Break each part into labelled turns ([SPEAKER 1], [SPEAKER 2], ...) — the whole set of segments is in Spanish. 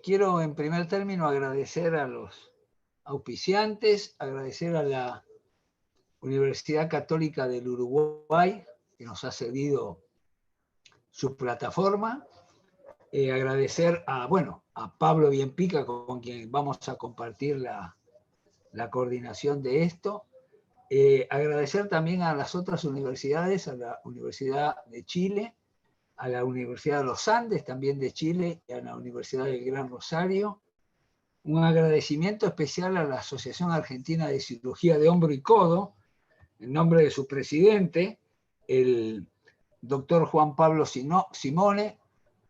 [SPEAKER 1] quiero en primer término agradecer a los auspiciantes, agradecer a la Universidad Católica del Uruguay, que nos ha cedido su plataforma, agradecer a Pablo Bienpica, con quien vamos a compartir la coordinación de esto, agradecer también a las otras universidades, a la Universidad de Chile, a la Universidad de los Andes, también de Chile, y a la Universidad del Gran Rosario. Un agradecimiento especial a la Asociación Argentina de Cirugía de Hombro y Codo, en nombre de su presidente, el doctor Juan Pablo Simone,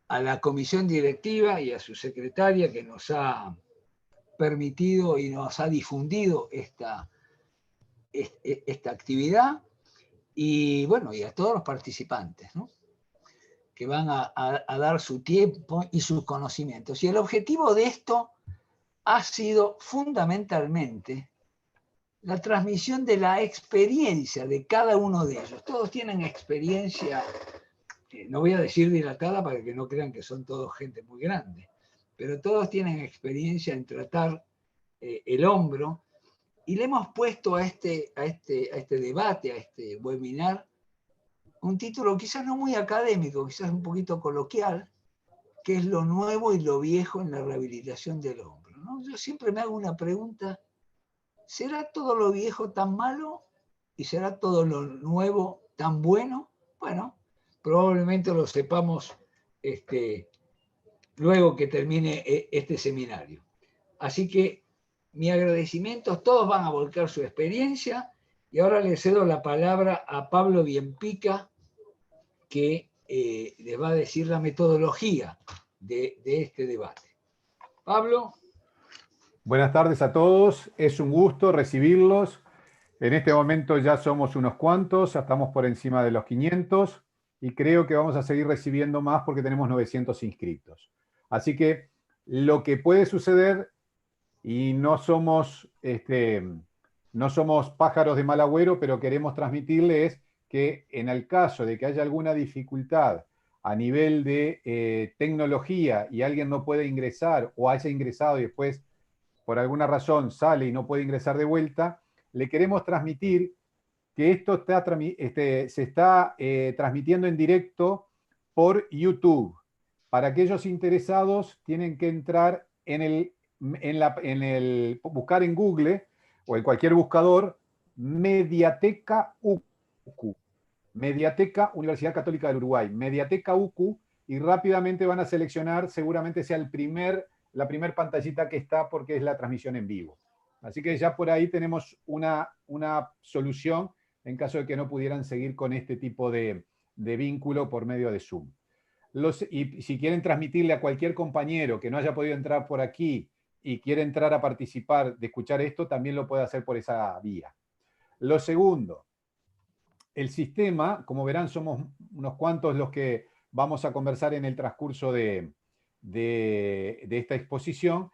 [SPEAKER 1] a la comisión directiva y a su secretaria, que nos ha permitido y nos ha difundido esta actividad, y a todos los participantes, ¿no?, que van a dar su tiempo y sus conocimientos. Y el objetivo de esto ha sido fundamentalmente la transmisión de la experiencia de cada uno de ellos. Todos tienen experiencia, no voy a decir dilatada para que no crean que son todos gente muy grande, pero todos tienen experiencia en tratar el hombro, y le hemos puesto a este debate, a este webinar, un título quizás no muy académico, quizás un poquito coloquial, que es lo nuevo y lo viejo en la rehabilitación del hombro, ¿no? Yo siempre me hago una pregunta: ¿será todo lo viejo tan malo y será todo lo nuevo tan bueno? Bueno, probablemente lo sepamos luego que termine este seminario. Así que mi agradecimiento, todos van a volcar su experiencia, y ahora le cedo la palabra a Pablo Bienpica, que les va a decir la metodología de este debate. Pablo.
[SPEAKER 2] Buenas tardes a todos, es un gusto recibirlos. En este momento ya somos unos cuantos, ya estamos por encima de los 500, y creo que vamos a seguir recibiendo más porque tenemos 900 inscritos. Así que lo que puede suceder, y no somos pájaros de mal agüero, pero queremos transmitirles que en el caso de que haya alguna dificultad a nivel de tecnología y alguien no puede ingresar, o haya ingresado y después por alguna razón sale y no puede ingresar de vuelta, le queremos transmitir que esto se está transmitiendo en directo por YouTube. Para aquellos interesados tienen que entrar buscar en Google o en cualquier buscador Mediateca UCU, Mediateca Universidad Católica del Uruguay, Mediateca UCU, y rápidamente van a seleccionar, seguramente sea la primer pantallita que está, porque es la transmisión en vivo. Así que ya por ahí tenemos una solución en caso de que no pudieran seguir con este tipo de vínculo por medio de Zoom. Y si quieren transmitirle a cualquier compañero que no haya podido entrar por aquí y quiere entrar a participar de escuchar esto, también lo puede hacer por esa vía. Lo segundo, el sistema, como verán, somos unos cuantos los que vamos a conversar en el transcurso de esta exposición,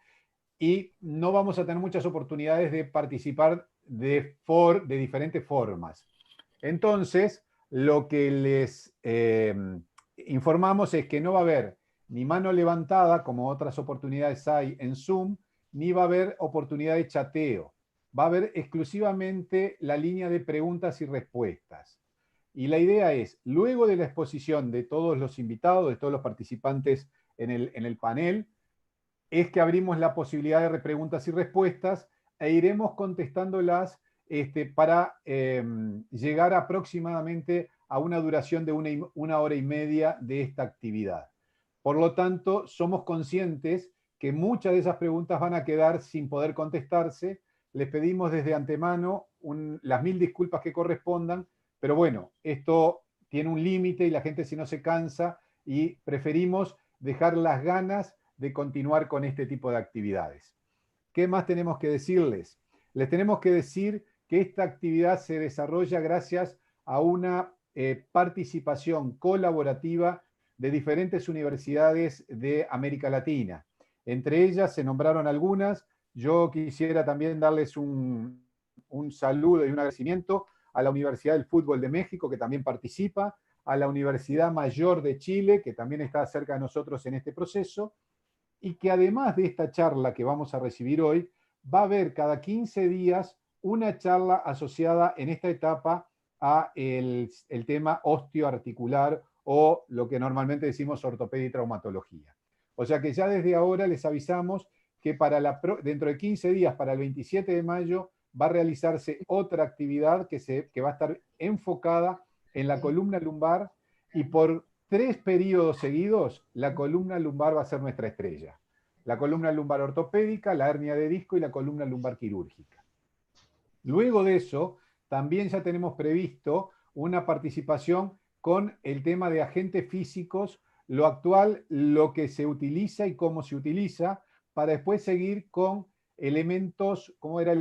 [SPEAKER 2] y no vamos a tener muchas oportunidades de participar de diferentes formas. Entonces, lo que les informamos es que no va a haber ni mano levantada, como otras oportunidades hay en Zoom, ni va a haber oportunidad de chateo. Va a haber exclusivamente la línea de preguntas y respuestas. Y la idea es, luego de la exposición de todos los invitados, de todos los participantes en el panel, es que abrimos la posibilidad de preguntas y respuestas, e iremos contestándolas para llegar aproximadamente a una duración de una hora y media de esta actividad. Por lo tanto, somos conscientes que muchas de esas preguntas van a quedar sin poder contestarse. Les pedimos desde antemano las 1000 disculpas que correspondan, pero bueno, esto tiene un límite y la gente si no se cansa, y preferimos dejar las ganas de continuar con este tipo de actividades. ¿Qué más tenemos que decirles? Les tenemos que decir que esta actividad se desarrolla gracias a una participación colaborativa de diferentes universidades de América Latina. Entre ellas se nombraron algunas. Yo quisiera también darles un saludo y un agradecimiento a la Universidad del Fútbol de México, que también participa, a la Universidad Mayor de Chile, que también está cerca de nosotros en este proceso, y que además de esta charla que vamos a recibir hoy, va a haber cada 15 días una charla asociada en esta etapa a el tema osteoarticular o lo que normalmente decimos ortopedia y traumatología. O sea que ya desde ahora les avisamos que dentro de 15 días, para el 27 de mayo, va a realizarse otra actividad que va a estar enfocada en la columna lumbar, y por 3 periodos seguidos la columna lumbar va a ser nuestra estrella. La columna lumbar ortopédica, la hernia de disco y la columna lumbar quirúrgica. Luego de eso, también ya tenemos previsto una participación con el tema de agentes físicos, lo actual, lo que se utiliza y cómo se utiliza, para después seguir con elementos, como era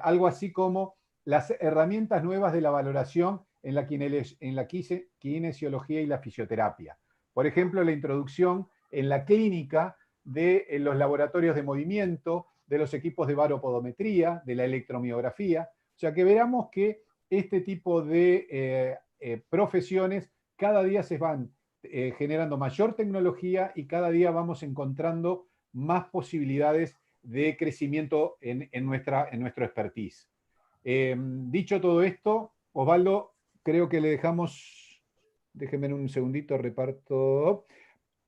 [SPEAKER 2] algo así como las herramientas nuevas de la valoración en la kinesiología y la fisioterapia. Por ejemplo, la introducción en la clínica de los laboratorios de movimiento, de los equipos de baropodometría, de la electromiografía. O sea que veamos que este tipo de profesiones cada día se van generando mayor tecnología y cada día vamos encontrando más posibilidades de crecimiento en nuestro expertise. Dicho todo esto, Osvaldo, creo que le dejamos, déjenme un segundito, reparto.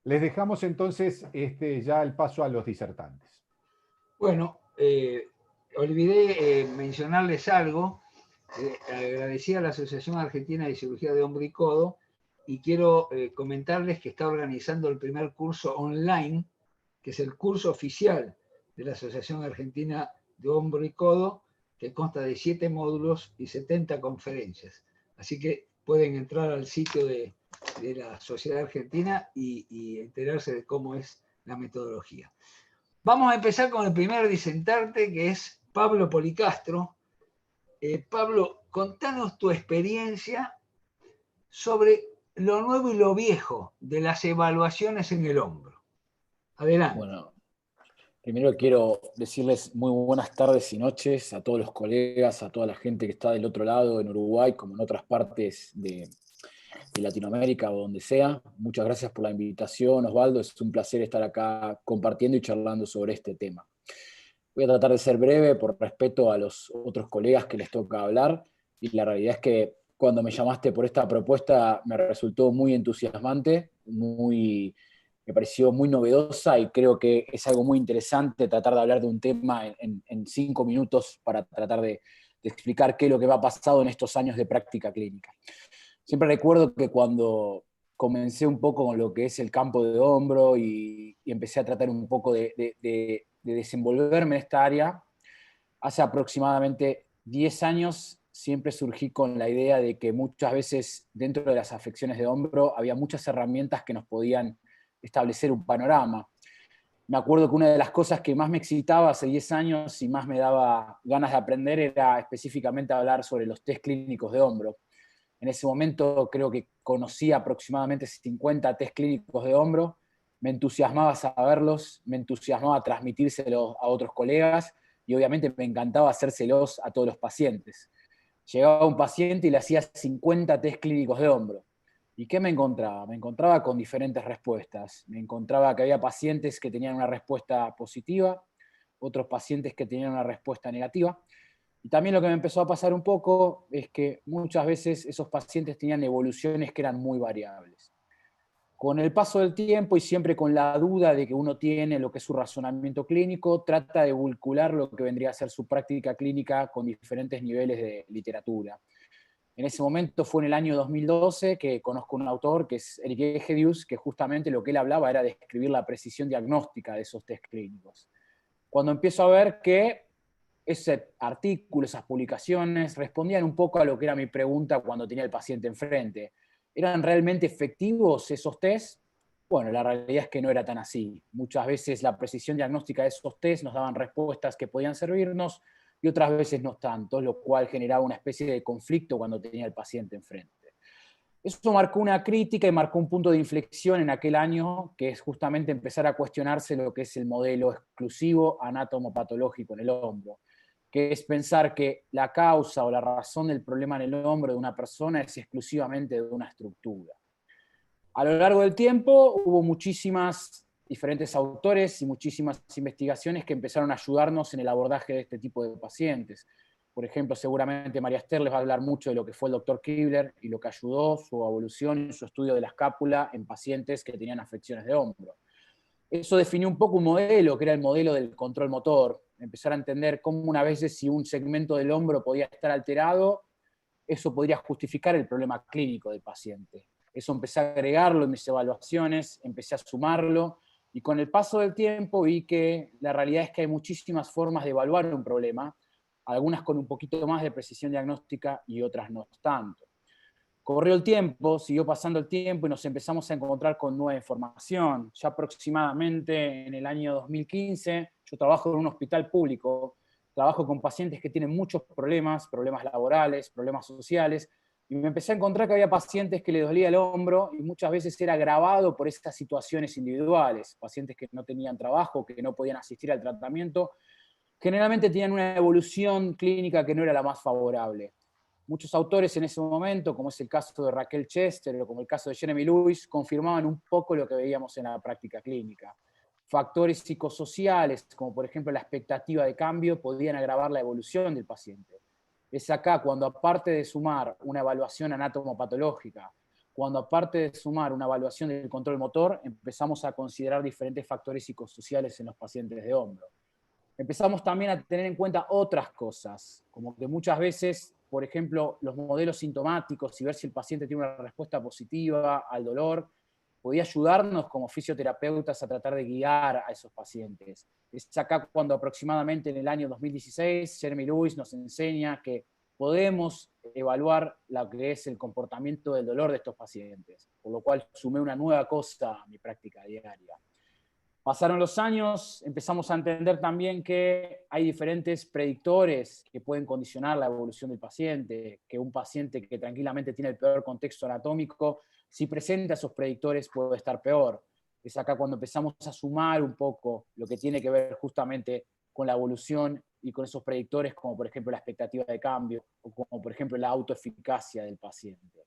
[SPEAKER 2] Les dejamos entonces ya el paso a los disertantes.
[SPEAKER 1] Bueno, olvidé mencionarles algo. Agradecí a la Asociación Argentina de Cirugía de Hombro y Codo y quiero comentarles que está organizando el primer curso online, que es el curso oficial de la Asociación Argentina de Hombro y Codo, que consta de 7 módulos y 70 conferencias. Así que pueden entrar al sitio de la Sociedad Argentina y enterarse de cómo es la metodología. Vamos a empezar con el primer disertante, que es Pablo Policastro. Pablo, contanos tu experiencia sobre lo nuevo y lo viejo de las evaluaciones en el hombro. Adelante.
[SPEAKER 3] Bueno, primero quiero decirles muy buenas tardes y noches a todos los colegas, a toda la gente que está del otro lado, en Uruguay, como en otras partes de Latinoamérica o donde sea. Muchas gracias por la invitación, Osvaldo. Es un placer estar acá compartiendo y charlando sobre este tema. Voy a tratar de ser breve por respeto a los otros colegas que les toca hablar, y la realidad es que cuando me llamaste por esta propuesta me resultó muy entusiasmante, me pareció muy novedosa, y creo que es algo muy interesante tratar de hablar de un tema en 5 minutos para tratar de explicar qué es lo que va pasado en estos años de práctica clínica. Siempre recuerdo que cuando comencé un poco con lo que es el campo de hombro y empecé a tratar un poco de desenvolverme en esta área, hace aproximadamente 10 años siempre surgí con la idea de que muchas veces dentro de las afecciones de hombro había muchas herramientas que nos podían establecer un panorama. Me acuerdo que una de las cosas que más me excitaba hace 10 años y más me daba ganas de aprender era específicamente hablar sobre los test clínicos de hombro. En ese momento creo que conocía aproximadamente 50 test clínicos de hombro. Me entusiasmaba saberlos, me entusiasmaba transmitírselos a otros colegas y obviamente me encantaba hacérselos a todos los pacientes. Llegaba un paciente y le hacía 50 test clínicos de hombro. ¿Y qué me encontraba? Me encontraba con diferentes respuestas. Me encontraba que había pacientes que tenían una respuesta positiva, otros pacientes que tenían una respuesta negativa. Y también lo que me empezó a pasar un poco es que muchas veces esos pacientes tenían evoluciones que eran muy variables. Con el paso del tiempo y siempre con la duda de que uno tiene lo que es su razonamiento clínico, trata de vincular lo que vendría a ser su práctica clínica con diferentes niveles de literatura. En ese momento fue en el año 2012 que conozco un autor que es Eric Egedius, que justamente lo que él hablaba era de describir la precisión diagnóstica de esos test clínicos. Cuando empiezo a ver que ese artículo, esas publicaciones, respondían un poco a lo que era mi pregunta cuando tenía el paciente enfrente. ¿Eran realmente efectivos esos test? Bueno, la realidad es que no era tan así. Muchas veces la precisión diagnóstica de esos test nos daban respuestas que podían servirnos y otras veces no tanto, lo cual generaba una especie de conflicto cuando tenía el paciente enfrente. Eso marcó una crítica y marcó un punto de inflexión en aquel año, que es justamente empezar a cuestionarse lo que es el modelo exclusivo anátomo-patológico en el hombro, que es pensar que la causa o la razón del problema en el hombro de una persona es exclusivamente de una estructura. A lo largo del tiempo hubo muchísimas diferentes autores y muchísimas investigaciones que empezaron a ayudarnos en el abordaje de este tipo de pacientes. Por ejemplo, seguramente María Esther les va a hablar mucho de lo que fue el doctor Kibler y lo que ayudó su evolución y su estudio de la escápula en pacientes que tenían afecciones de hombro. Eso definió un poco un modelo, que era el modelo del control motor. Empezar a entender cómo una vez si un segmento del hombro podía estar alterado, eso podría justificar el problema clínico del paciente. Eso empecé a agregarlo en mis evaluaciones, empecé a sumarlo, y con el paso del tiempo vi que la realidad es que hay muchísimas formas de evaluar un problema, algunas con un poquito más de precisión diagnóstica y otras no tanto. Corrió el tiempo, siguió pasando el tiempo y nos empezamos a encontrar con nueva información. Ya aproximadamente en el año 2015, yo trabajo en un hospital público, trabajo con pacientes que tienen muchos problemas, problemas laborales, problemas sociales, y me empecé a encontrar que había pacientes que les dolía el hombro y muchas veces era agravado por estas situaciones individuales, pacientes que no tenían trabajo, que no podían asistir al tratamiento, generalmente tenían una evolución clínica que no era la más favorable. Muchos autores en ese momento, como es el caso de Raquel Chester o como el caso de Jeremy Lewis, confirmaban un poco lo que veíamos en la práctica clínica. Factores psicosociales, como por ejemplo la expectativa de cambio, podían agravar la evolución del paciente. Es acá cuando, aparte de sumar una evaluación anatomopatológica, cuando aparte de sumar una evaluación del control motor, empezamos a considerar diferentes factores psicosociales en los pacientes de hombro. Empezamos también a tener en cuenta otras cosas, como que muchas veces, por ejemplo, los modelos sintomáticos y ver si el paciente tiene una respuesta positiva al dolor, podía ayudarnos como fisioterapeutas a tratar de guiar a esos pacientes. Es acá cuando aproximadamente en el año 2016, Jeremy Lewis nos enseña que podemos evaluar lo que es el comportamiento del dolor de estos pacientes, por lo cual sumé una nueva cosa a mi práctica diaria. Pasaron los años, empezamos a entender también que hay diferentes predictores que pueden condicionar la evolución del paciente, que un paciente que tranquilamente tiene el peor contexto anatómico, si presenta esos predictores puede estar peor. Es acá cuando empezamos a sumar un poco lo que tiene que ver justamente con la evolución y con esos predictores, como por ejemplo la expectativa de cambio, o como por ejemplo la autoeficacia del paciente.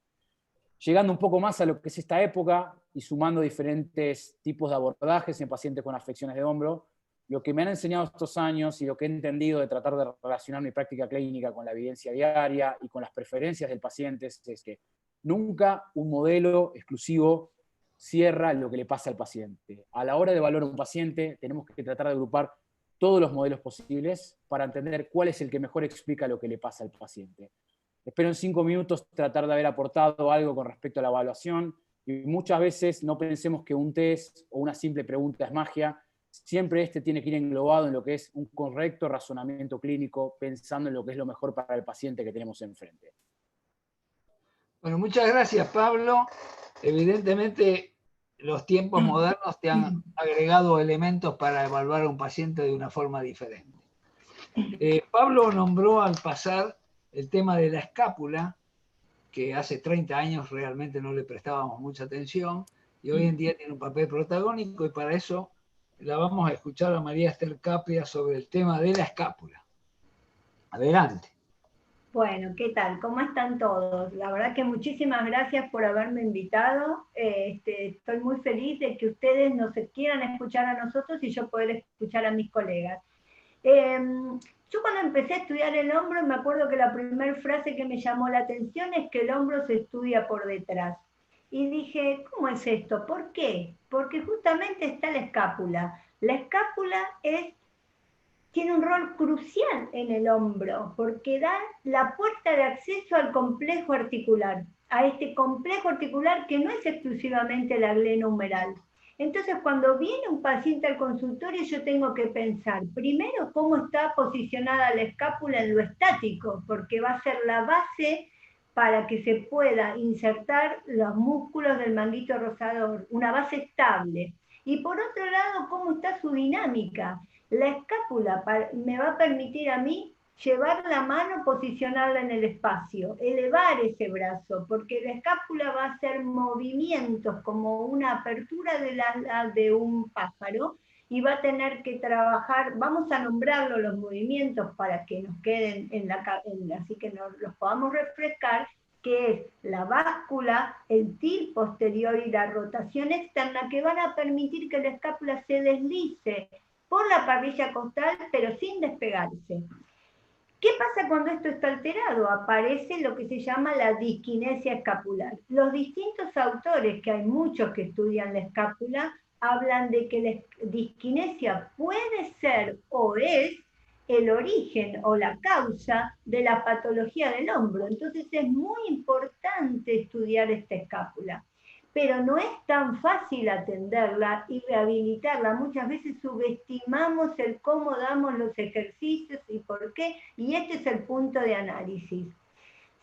[SPEAKER 3] Llegando un poco más a lo que es esta época y sumando diferentes tipos de abordajes en pacientes con afecciones de hombro, lo que me han enseñado estos años y lo que he entendido de tratar de relacionar mi práctica clínica con la evidencia diaria y con las preferencias del paciente es que nunca un modelo exclusivo cierra lo que le pasa al paciente. A la hora de evaluar a un paciente tenemos que tratar de agrupar todos los modelos posibles para entender cuál es el que mejor explica lo que le pasa al paciente. Espero en 5 minutos tratar de haber aportado algo con respecto a la evaluación, y muchas veces no pensemos que un test o una simple pregunta es magia. Siempre tiene que ir englobado en lo que es un correcto razonamiento clínico, pensando en lo que es lo mejor para el paciente que tenemos enfrente.
[SPEAKER 1] Bueno, muchas gracias, Pablo. Evidentemente, los tiempos modernos te han agregado elementos para evaluar a un paciente de una forma diferente. Pablo nombró al pasar el tema de la escápula, que hace 30 años realmente no le prestábamos mucha atención, y hoy en día tiene un papel protagónico, y para eso la vamos a escuchar a María Esther Capria sobre el tema de la escápula. Adelante.
[SPEAKER 4] Bueno, ¿qué tal? ¿Cómo están todos? La verdad que muchísimas gracias por haberme invitado. Estoy muy feliz de que ustedes nos quieran escuchar a nosotros y yo poder escuchar a mis colegas. Yo cuando empecé a estudiar el hombro, me acuerdo que la primera frase que me llamó la atención es que el hombro se estudia por detrás. Y dije, ¿cómo es esto? ¿Por qué? Porque justamente está la escápula. La escápula tiene un rol crucial en el hombro, porque da la puerta de acceso al complejo articular, a este complejo articular que no es exclusivamente la glenohumeral. Entonces, cuando viene un paciente al consultorio, yo tengo que pensar, primero, cómo está posicionada la escápula en lo estático, porque va a ser la base para que se pueda insertar los músculos del manguito rosador, una base estable. Y por otro lado, cómo está su dinámica. La escápula me va a permitir a mí llevar la mano, posicionarla en el espacio, elevar ese brazo, porque la escápula va a hacer movimientos como una apertura de ala de un pájaro, y va a tener que trabajar, vamos a nombrarlo los movimientos para que nos queden así que los podamos refrescar, que es la báscula, el til posterior y la rotación externa, que van a permitir que la escápula se deslice por la parrilla costal, pero sin despegarse. ¿Qué pasa cuando esto está alterado? Aparece lo que se llama la disquinesia escapular. Los distintos autores, que hay muchos que estudian la escápula, hablan de que la disquinesia puede ser o es el origen o la causa de la patología del hombro. Entonces es muy importante estudiar esta escápula. Pero no es tan fácil atenderla y rehabilitarla. Muchas veces subestimamos el cómo damos los ejercicios y por qué, y este es el punto de análisis.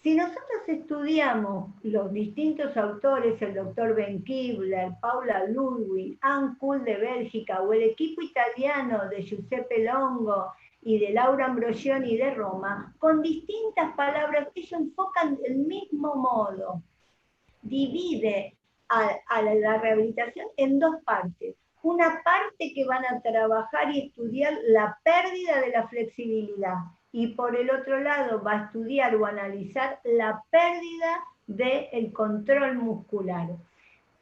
[SPEAKER 4] Si nosotros estudiamos los distintos autores, el doctor Ben Kibler, Paula Ludwig, Anne Kuhl de Bélgica, o el equipo italiano de Giuseppe Longo y de Laura Ambrosioni de Roma, con distintas palabras, ellos enfocan del mismo modo. Divide a la rehabilitación en dos partes. Una parte que van a trabajar y estudiar la pérdida de la flexibilidad, y por el otro lado va a estudiar o analizar la pérdida del control muscular.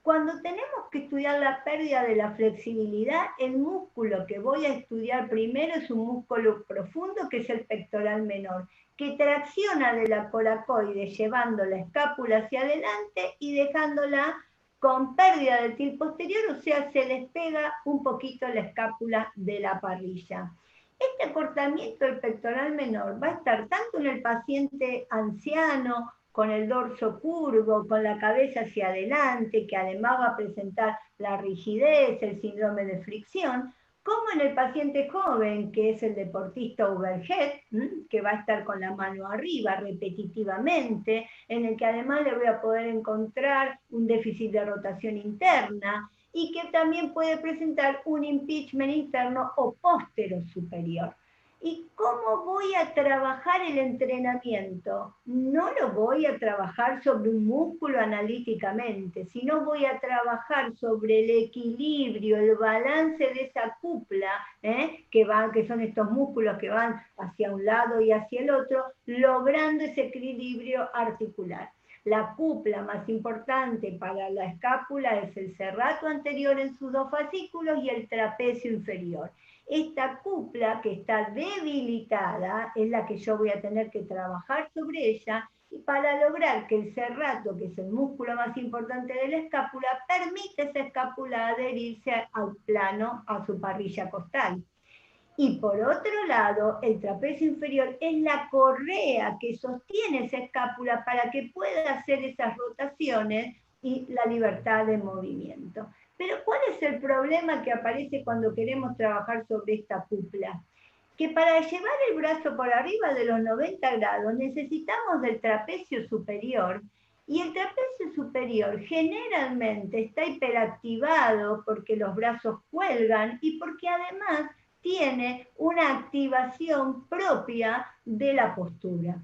[SPEAKER 4] Cuando tenemos que estudiar la pérdida de la flexibilidad, el músculo que voy a estudiar primero es un músculo profundo, que es el pectoral menor, que tracciona de la coracoide llevando la escápula hacia adelante y dejándola con pérdida del til posterior, o sea, se despega un poquito la escápula de la parrilla. Este acortamiento del pectoral menor va a estar tanto en el paciente anciano, con el dorso curvo, con la cabeza hacia adelante, que además va a presentar la rigidez, el síndrome de fricción, como en el paciente joven, que es el deportista overhead, que va a estar con la mano arriba repetitivamente, en el que además le voy a poder encontrar un déficit de rotación interna, y que también puede presentar un impingement interno o póstero superior. ¿Y cómo voy a trabajar el entrenamiento? No lo voy a trabajar sobre un músculo analíticamente, sino voy a trabajar sobre el equilibrio, el balance de esa cúpula, que son estos músculos que van hacia un lado y hacia el otro, logrando ese equilibrio articular. La cúpula más importante para la escápula es el serrato anterior en sus dos fascículos y el trapecio inferior. Esta cúpula que está debilitada es la que yo voy a tener que trabajar sobre ella, y para lograr que el serrato, que es el músculo más importante de la escápula, permite esa escápula adherirse al plano, a su parrilla costal. Y por otro lado, el trapecio inferior es la correa que sostiene esa escápula para que pueda hacer esas rotaciones y la libertad de movimiento. Pero ¿cuál es el problema que aparece cuando queremos trabajar sobre esta cúpula? Que para llevar el brazo por arriba de los 90 grados necesitamos del trapecio superior, y el trapecio superior generalmente está hiperactivado porque los brazos cuelgan y porque además tiene una activación propia de la postura.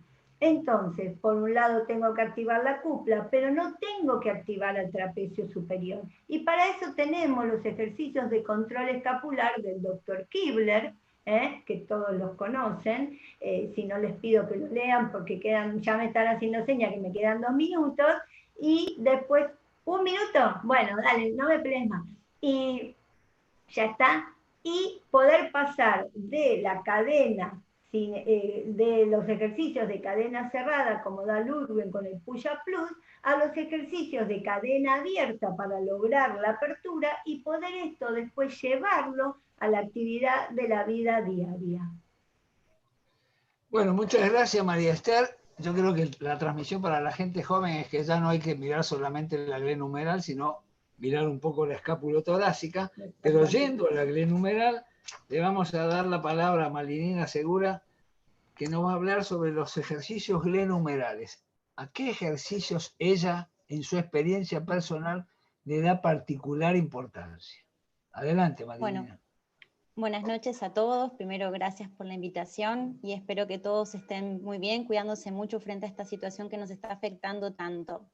[SPEAKER 4] Entonces, por un lado tengo que activar la cúpula, pero no tengo que activar el trapecio superior. Y para eso tenemos los ejercicios de control escapular del doctor Kibler, que todos los conocen. Si no, les pido que lo lean porque ya me están haciendo señas que me quedan 2 minutos. Y después, ¿1 minuto? Bueno, dale, no me pelees más. Y ya está. Y poder pasar de la cadena, de los ejercicios de cadena cerrada, como da Ludwig con el Push Up Plus, a los ejercicios de cadena abierta para lograr la apertura y poder esto después llevarlo a la actividad de la vida diaria.
[SPEAKER 1] Bueno, muchas gracias, María Esther. Yo creo que la transmisión para la gente joven es que ya no hay que mirar solamente la glenohumeral, sino mirar un poco la escapulotorácica, pero yendo a la glenohumeral, le vamos a dar la palabra a Malinina Segura, que nos va a hablar sobre los ejercicios glenohumerales. ¿A qué ejercicios ella, en su experiencia personal, le da particular importancia? Adelante, Malinina.
[SPEAKER 5] Bueno, buenas noches a todos. Primero, gracias por la invitación y espero que todos estén muy bien, cuidándose mucho frente a esta situación que nos está afectando tanto.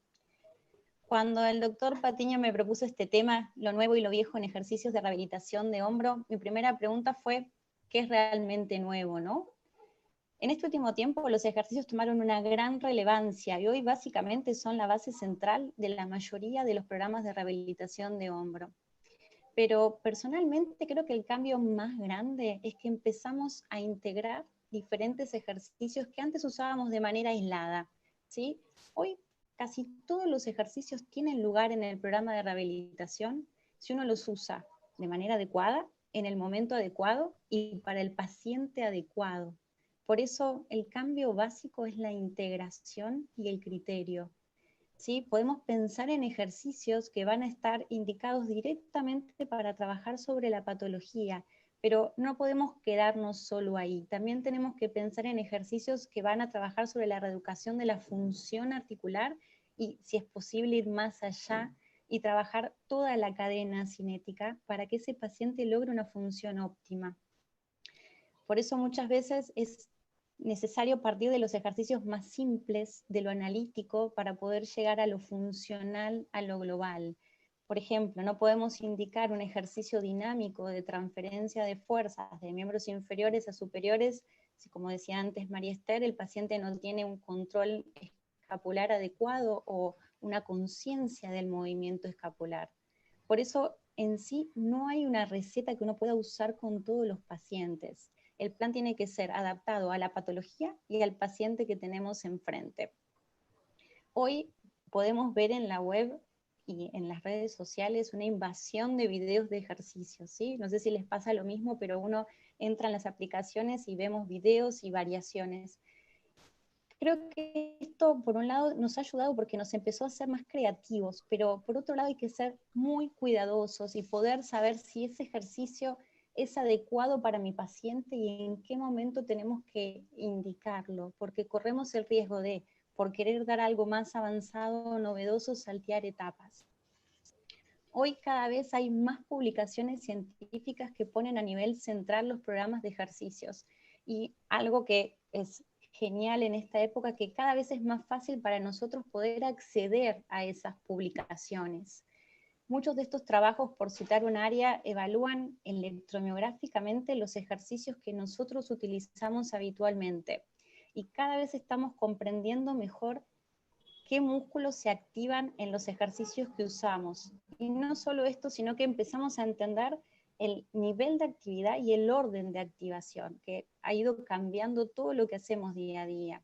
[SPEAKER 5] Cuando el doctor Patiño me propuso este tema, lo nuevo y lo viejo en ejercicios de rehabilitación de hombro, mi primera pregunta fue, ¿qué es realmente nuevo, no? En este último tiempo los ejercicios tomaron una gran relevancia y hoy básicamente son la base central de la mayoría de los programas de rehabilitación de hombro. Pero personalmente creo que el cambio más grande es que empezamos a integrar diferentes ejercicios que antes usábamos de manera aislada, ¿sí? Hoy casi todos los ejercicios tienen lugar en el programa de rehabilitación si uno los usa de manera adecuada, en el momento adecuado y para el paciente adecuado. Por eso el cambio básico es la integración y el criterio. ¿Sí? Podemos pensar en ejercicios que van a estar indicados directamente para trabajar sobre la patología, pero no podemos quedarnos solo ahí. También tenemos que pensar en ejercicios que van a trabajar sobre la reeducación de la función articular y, si es posible, ir más allá y trabajar toda la cadena cinética para que ese paciente logre una función óptima. Por eso muchas veces es necesario partir de los ejercicios más simples, de lo analítico, para poder llegar a lo funcional, a lo global. Por ejemplo, no podemos indicar un ejercicio dinámico de transferencia de fuerzas de miembros inferiores a superiores si, como decía antes María Esther, el paciente no tiene un control escapular adecuado o una conciencia del movimiento escapular. Por eso, en sí, no hay una receta que uno pueda usar con todos los pacientes. El plan tiene que ser adaptado a la patología y al paciente que tenemos enfrente. Hoy podemos ver en la web y en las redes sociales una invasión de videos de ejercicios, ¿sí? No sé si les pasa lo mismo, pero uno entra en las aplicaciones y vemos videos y variaciones. Creo que esto, por un lado, nos ha ayudado porque nos empezó a ser más creativos, pero por otro lado hay que ser muy cuidadosos y poder saber si ese ejercicio es adecuado para mi paciente y en qué momento tenemos que indicarlo, porque corremos el riesgo de, por querer dar algo más avanzado o novedoso, saltear etapas. Hoy cada vez hay más publicaciones científicas que ponen a nivel central los programas de ejercicios, y algo que es genial en esta época, que cada vez es más fácil para nosotros poder acceder a esas publicaciones. Muchos de estos trabajos, por citar un área, evalúan electromiográficamente los ejercicios que nosotros utilizamos habitualmente. Y cada vez estamos comprendiendo mejor qué músculos se activan en los ejercicios que usamos. Y no solo esto, sino que empezamos a entender el nivel de actividad y el orden de activación, que ha ido cambiando todo lo que hacemos día a día.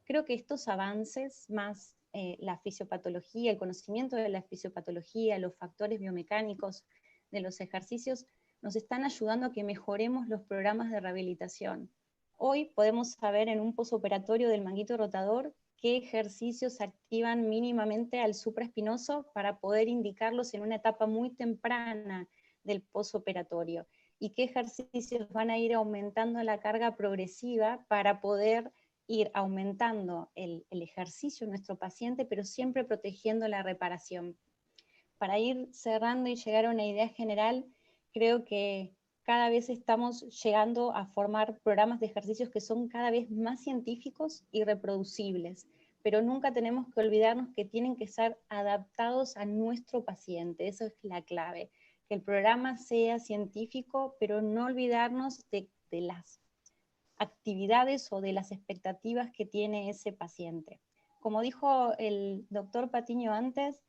[SPEAKER 5] Creo que estos avances, más la fisiopatología, el conocimiento de la fisiopatología, los factores biomecánicos de los ejercicios, nos están ayudando a que mejoremos los programas de rehabilitación. Hoy podemos saber en un posoperatorio del manguito rotador qué ejercicios activan mínimamente al supraespinoso para poder indicarlos en una etapa muy temprana del posoperatorio, y qué ejercicios van a ir aumentando la carga progresiva para poder ir aumentando el ejercicio en nuestro paciente, pero siempre protegiendo la reparación. Para ir cerrando y llegar a una idea general, creo que cada vez estamos llegando a formar programas de ejercicios que son cada vez más científicos y reproducibles, pero nunca tenemos que olvidarnos que tienen que ser adaptados a nuestro paciente. Eso es la clave, que el programa sea científico, pero no olvidarnos de las actividades o de las expectativas que tiene ese paciente. Como dijo el doctor Patiño antes,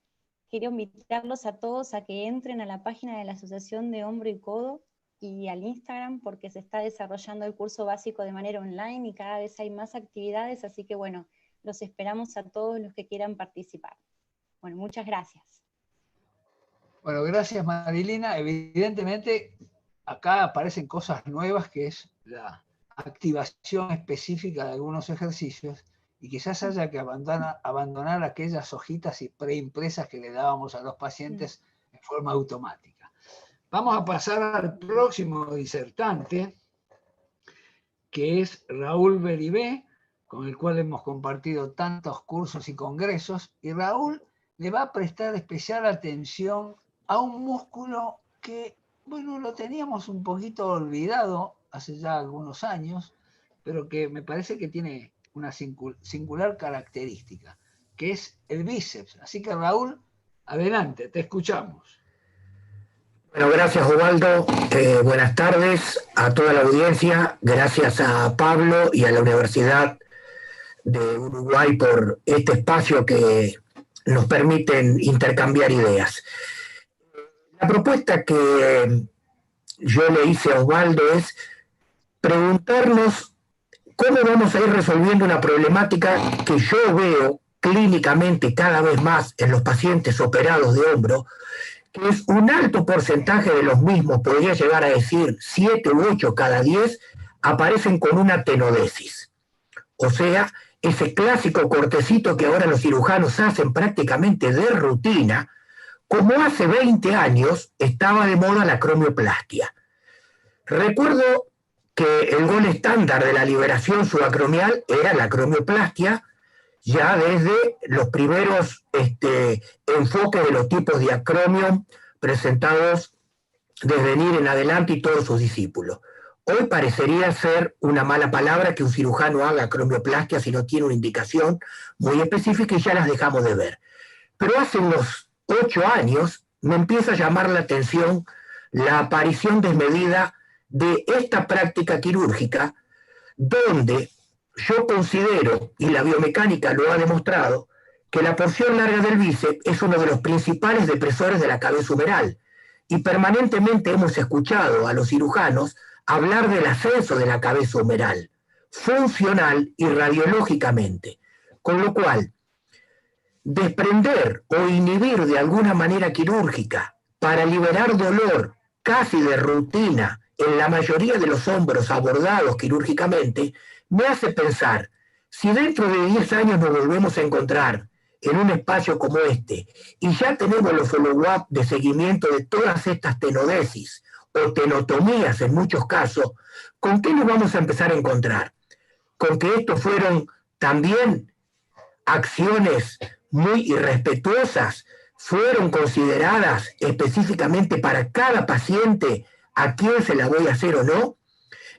[SPEAKER 5] quiero invitarlos a todos a que entren a la página de la Asociación de Hombro y Codo y al Instagram, porque se está desarrollando el curso básico de manera online y cada vez hay más actividades, así que bueno, los esperamos a todos los que quieran participar. Bueno, muchas gracias.
[SPEAKER 1] Bueno, gracias Marilina. Evidentemente acá aparecen cosas nuevas, que es la activación específica de algunos ejercicios, y quizás haya que abandonar aquellas hojitas y preimpresas que le dábamos a los pacientes en forma automática. Vamos a pasar al próximo disertante, que es Raúl Beribé, con el cual hemos compartido tantos cursos y congresos, y Raúl le va a prestar especial atención a un músculo que, bueno, lo teníamos un poquito olvidado hace ya algunos años, pero que me parece que tiene una singular característica, que es el bíceps. Así que Raúl, adelante, te escuchamos.
[SPEAKER 6] Bueno, gracias Osvaldo, buenas tardes a toda la audiencia, gracias a Pablo y a la Universidad de Uruguay por este espacio que nos permiten intercambiar ideas. La propuesta que yo le hice a Osvaldo es preguntarnos cómo vamos a ir resolviendo una problemática que yo veo clínicamente cada vez más en los pacientes operados de hombro, que es un alto porcentaje de los mismos, podría llegar a decir 7 u 8 cada 10, aparecen con una tenodesis. O sea, ese clásico cortecito que ahora los cirujanos hacen prácticamente de rutina, como hace 20 años estaba de moda la acromioplastia. Recuerdo que el gol estándar de la liberación subacromial era la acromioplastia, ya desde los primeros enfoques de los tipos de acromio presentados desde Nier en adelante y todos sus discípulos. Hoy parecería ser una mala palabra que un cirujano haga acromioplastia si no tiene una indicación muy específica y ya las dejamos de ver. Pero hace unos 8 años me empieza a llamar la atención la aparición desmedida de esta práctica quirúrgica donde yo considero, y la biomecánica lo ha demostrado, que la porción larga del bíceps es uno de los principales depresores de la cabeza humeral. Y permanentemente hemos escuchado a los cirujanos hablar del ascenso de la cabeza humeral, funcional y radiológicamente. Con lo cual, desprender o inhibir de alguna manera quirúrgica para liberar dolor casi de rutina en la mayoría de los hombros abordados quirúrgicamente, me hace pensar, si dentro de 10 años nos volvemos a encontrar en un espacio como este y ya tenemos los follow-up de seguimiento de todas estas tenodesis o tenotomías en muchos casos, ¿con qué nos vamos a empezar a encontrar? ¿Con que estos fueron también acciones muy irrespetuosas? ¿Fueron consideradas específicamente para cada paciente a quién se la voy a hacer o no?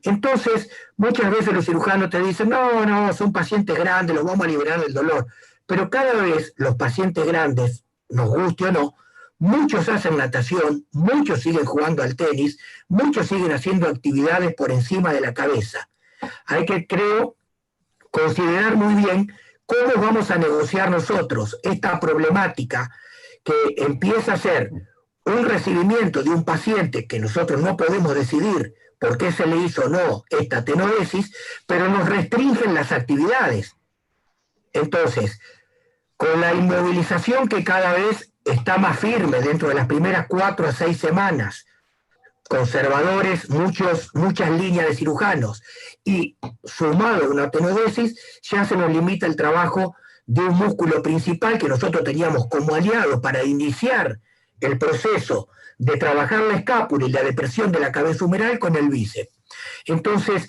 [SPEAKER 6] Entonces, muchas veces los cirujanos te dicen, no, son pacientes grandes, los vamos a liberar del dolor. Pero cada vez los pacientes grandes, nos guste o no, muchos hacen natación, muchos siguen jugando al tenis, muchos siguen haciendo actividades por encima de la cabeza. Hay que, creo, considerar muy bien cómo vamos a negociar nosotros esta problemática que empieza a ser un recibimiento de un paciente que nosotros no podemos decidir por qué se le hizo o no esta tenodesis, pero nos restringen las actividades. Entonces, con la inmovilización que cada vez está más firme dentro de las primeras 4 a 6 semanas, conservadores, muchas líneas de cirujanos, y sumado a una tenodesis, ya se nos limita el trabajo de un músculo principal que nosotros teníamos como aliado para iniciar el proceso de trabajar la escápula y la depresión de la cabeza humeral con el bíceps. Entonces,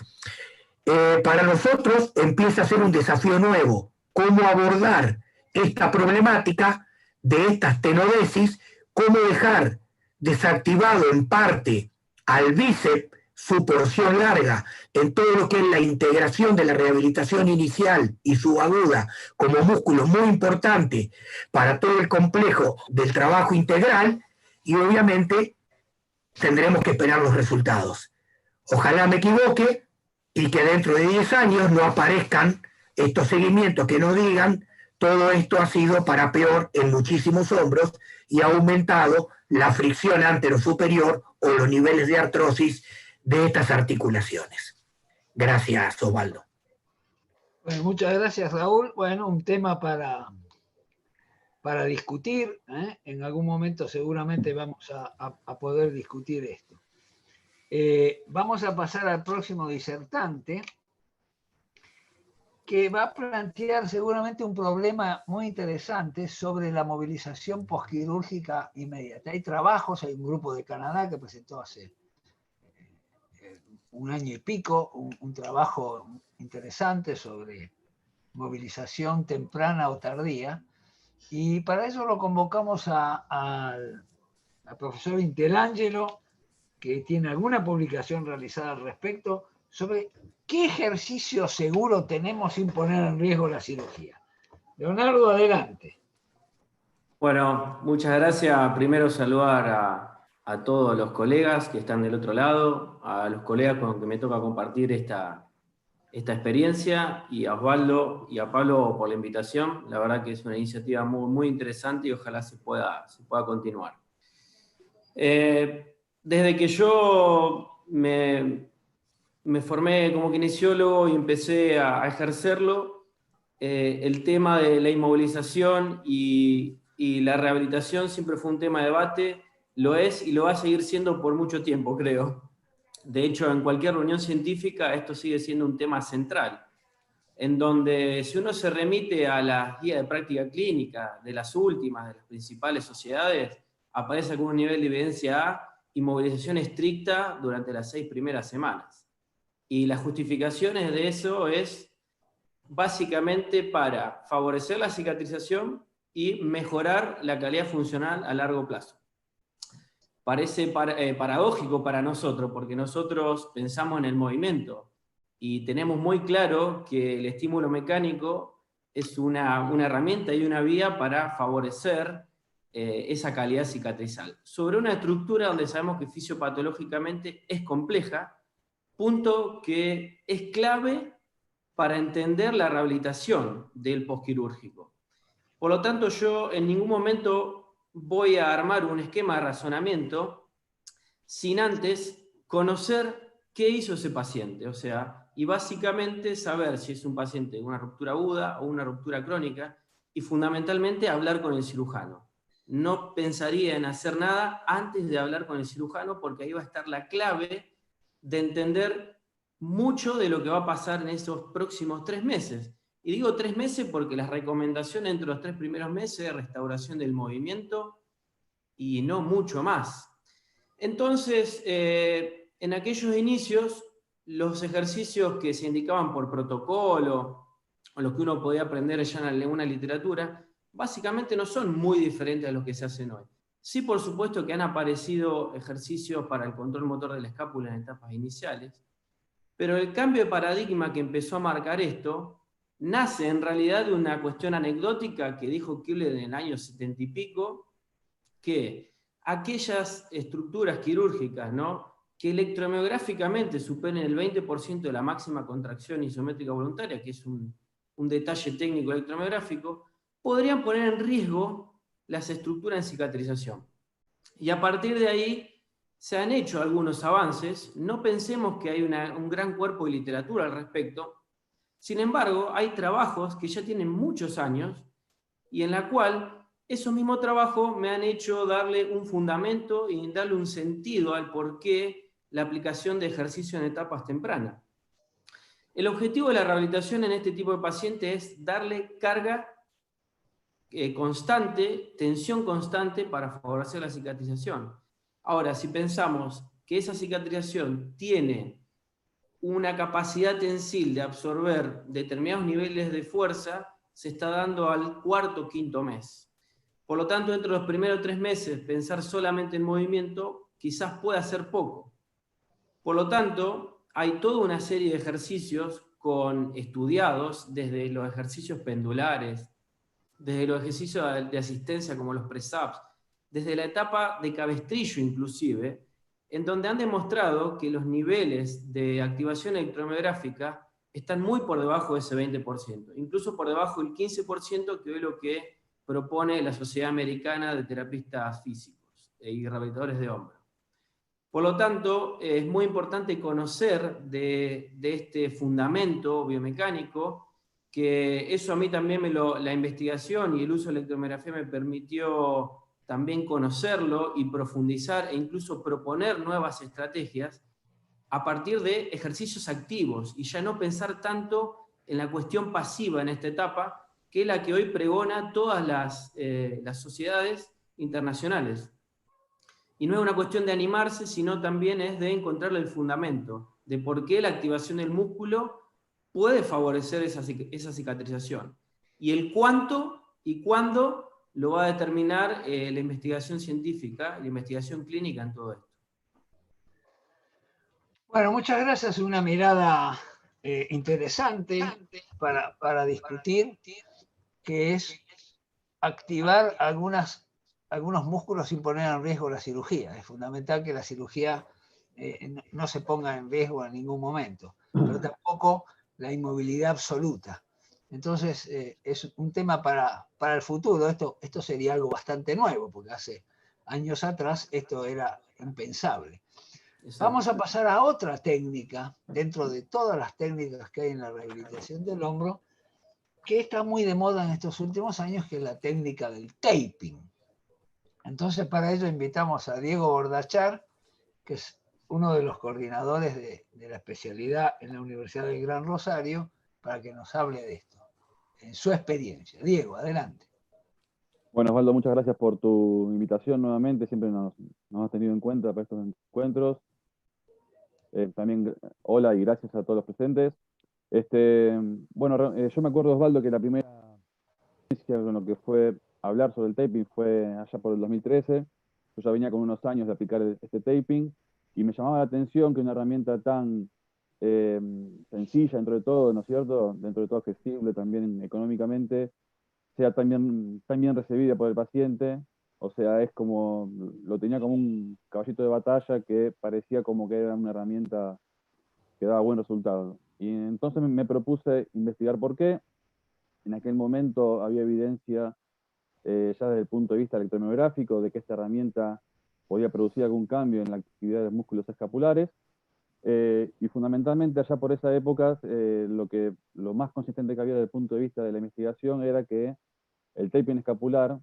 [SPEAKER 6] para nosotros empieza a ser un desafío nuevo, cómo abordar esta problemática de estas tenodesis, cómo dejar desactivado en parte al bíceps su porción larga en todo lo que es la integración de la rehabilitación inicial y subaguda como músculo muy importante para todo el complejo del trabajo integral, y obviamente tendremos que esperar los resultados. Ojalá me equivoque y que dentro de 10 años no aparezcan estos seguimientos que nos digan todo esto ha sido para peor en muchísimos hombros y ha aumentado la fricción antero-superior o los niveles de artrosis de estas articulaciones. Gracias, Osvaldo.
[SPEAKER 1] Bueno, muchas gracias, Raúl. Bueno, un tema para discutir, ¿eh? En algún momento seguramente vamos a poder discutir esto. Vamos a pasar al próximo disertante, que va a plantear seguramente un problema muy interesante sobre la movilización posquirúrgica inmediata. Hay trabajos, hay un grupo de Canadá que presentó hace 1 año y pico un trabajo interesante sobre movilización temprana o tardía, y para eso lo convocamos al profesor Intelangelo, que tiene alguna publicación realizada al respecto sobre qué ejercicio seguro tenemos sin poner en riesgo la cirugía. Leonardo, adelante.
[SPEAKER 7] Bueno, muchas gracias. Primero saludar a todos los colegas que están del otro lado, a los colegas con los que me toca compartir esta experiencia, y a Osvaldo y a Pablo por la invitación. La verdad que es una iniciativa muy, muy interesante y ojalá se pueda continuar. Desde que yo me formé como kinesiólogo y empecé a ejercerlo, el tema de la inmovilización y la rehabilitación siempre fue un tema de debate, lo es y lo va a seguir siendo por mucho tiempo, creo. De hecho, en cualquier reunión científica esto sigue siendo un tema central, en donde si uno se remite a las guías de práctica clínica de las últimas, de las principales sociedades, aparece con un nivel de evidencia A, inmovilización estricta durante las 6 primeras semanas. Y las justificaciones de eso es básicamente para favorecer la cicatrización y mejorar la calidad funcional a largo plazo. Parece paradójico para nosotros, porque nosotros pensamos en el movimiento y tenemos muy claro que el estímulo mecánico es una herramienta y una vía para favorecer esa calidad cicatrizal. Sobre una estructura donde sabemos que fisiopatológicamente es compleja, punto que es clave para entender la rehabilitación del posquirúrgico. Por lo tanto, yo en ningún momento voy a armar un esquema de razonamiento sin antes conocer qué hizo ese paciente, o sea, y básicamente saber si es un paciente de una ruptura aguda o una ruptura crónica, y fundamentalmente hablar con el cirujano. No pensaría en hacer nada antes de hablar con el cirujano, porque ahí va a estar la clave de entender mucho de lo que va a pasar en esos próximos 3 meses. Y digo 3 meses porque las recomendaciones entre los 3 primeros meses de restauración del movimiento y no mucho más. Entonces, en aquellos inicios, los ejercicios que se indicaban por protocolo, o los que uno podía aprender ya en alguna literatura, básicamente no son muy diferentes a los que se hacen hoy. Sí, por supuesto que han aparecido ejercicios para el control motor de la escápula en etapas iniciales, pero el cambio de paradigma que empezó a marcar esto nace en realidad de una cuestión anecdótica que dijo Kühler en el año 70 y pico, que aquellas estructuras quirúrgicas, ¿no?, que electromiográficamente superen el 20% de la máxima contracción isométrica voluntaria, que es un detalle técnico electromiográfico, podrían poner en riesgo las estructuras en cicatrización. Y a partir de ahí se han hecho algunos avances. No pensemos que hay un gran cuerpo de literatura al respecto. Sin embargo, hay trabajos que ya tienen muchos años y en la cual esos mismos trabajos me han hecho darle un fundamento y darle un sentido al porqué la aplicación de ejercicio en etapas tempranas. El objetivo de la rehabilitación en este tipo de pacientes es darle carga constante, tensión constante para favorecer la cicatrización. Ahora, si pensamos que esa cicatrización tiene una capacidad tensil de absorber determinados niveles de fuerza, se está dando al 4º o 5º mes. Por lo tanto, dentro de los primeros 3 meses, pensar solamente en movimiento quizás pueda ser poco. Por lo tanto, hay toda una serie de ejercicios estudiados, desde los ejercicios pendulares, desde los ejercicios de asistencia como los press-ups, desde la etapa de cabestrillo inclusive, en donde han demostrado que los niveles de activación electromiográfica están muy por debajo de ese 20%, incluso por debajo del 15%, que es lo que propone la Sociedad Americana de Terapistas Físicos y Rehabilitadores de Hombro. Por lo tanto, es muy importante conocer de este fundamento biomecánico, que eso a mí también la investigación y el uso de electromiografía me permitió también conocerlo y profundizar e incluso proponer nuevas estrategias a partir de ejercicios activos y ya no pensar tanto en la cuestión pasiva en esta etapa, que es la que hoy pregona todas las sociedades internacionales. Y no es una cuestión de animarse, sino también es de encontrarle el fundamento de por qué la activación del músculo puede favorecer esa cicatrización. Y el cuánto y cuándo lo va a determinar la investigación científica, la investigación clínica en todo esto.
[SPEAKER 1] Bueno, muchas gracias. Una mirada interesante para discutir, que es activar algunas algunos músculos sin poner en riesgo la cirugía. Es fundamental que la cirugía no se ponga en riesgo en ningún momento, pero tampoco la inmovilidad absoluta. Entonces, es un tema para el futuro. Esto sería algo bastante nuevo, porque hace años atrás esto era impensable.
[SPEAKER 7] Exacto.
[SPEAKER 1] Vamos a pasar a otra técnica, dentro de todas las técnicas que hay en la rehabilitación del hombro, que está muy de moda en estos últimos años, que es la técnica del taping. Entonces, para ello invitamos a Diego Bordachar, que es uno de los coordinadores de la especialidad en la Universidad del Gran Rosario, para que nos hable de esto, en su experiencia. Diego, adelante.
[SPEAKER 8] Bueno, Osvaldo, muchas gracias por tu invitación nuevamente. Siempre nos has tenido en cuenta para estos encuentros. También hola y gracias a todos los presentes. Bueno, yo me acuerdo, Osvaldo, que la primera experiencia con lo que fue hablar sobre el taping fue allá por el 2013. Yo ya venía con unos años de aplicar este taping y me llamaba la atención que una herramienta tan sencilla dentro de todo, ¿no es cierto? Dentro de todo accesible también económicamente, sea tan bien recibida por el paciente. O sea, es como, lo tenía como un caballito de batalla que parecía como que era una herramienta que daba buen resultado. Y entonces me propuse investigar por qué. En aquel momento había evidencia ya desde el punto de vista electromiográfico de que esta herramienta podía producir algún cambio en la actividad de los músculos escapulares. Y fundamentalmente allá por esa época lo más consistente que había desde el punto de vista de la investigación era que el taping escapular,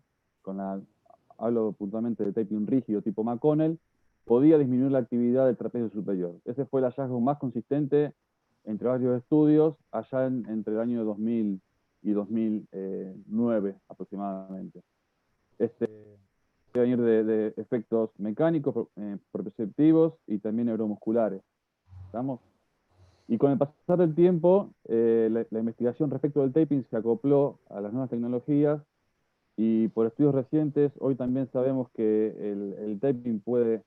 [SPEAKER 8] hablo puntualmente de taping rígido tipo McConnell, podía disminuir la actividad del trapecio superior. Ese fue el hallazgo más consistente entre varios estudios allá entre el año 2000 y 2009 aproximadamente. Puede venir de efectos mecánicos, proprioceptivos y también neuromusculares. ¿Estamos? Y con el pasar del tiempo, la investigación respecto del taping se acopló a las nuevas tecnologías y por estudios recientes, hoy también sabemos que el taping puede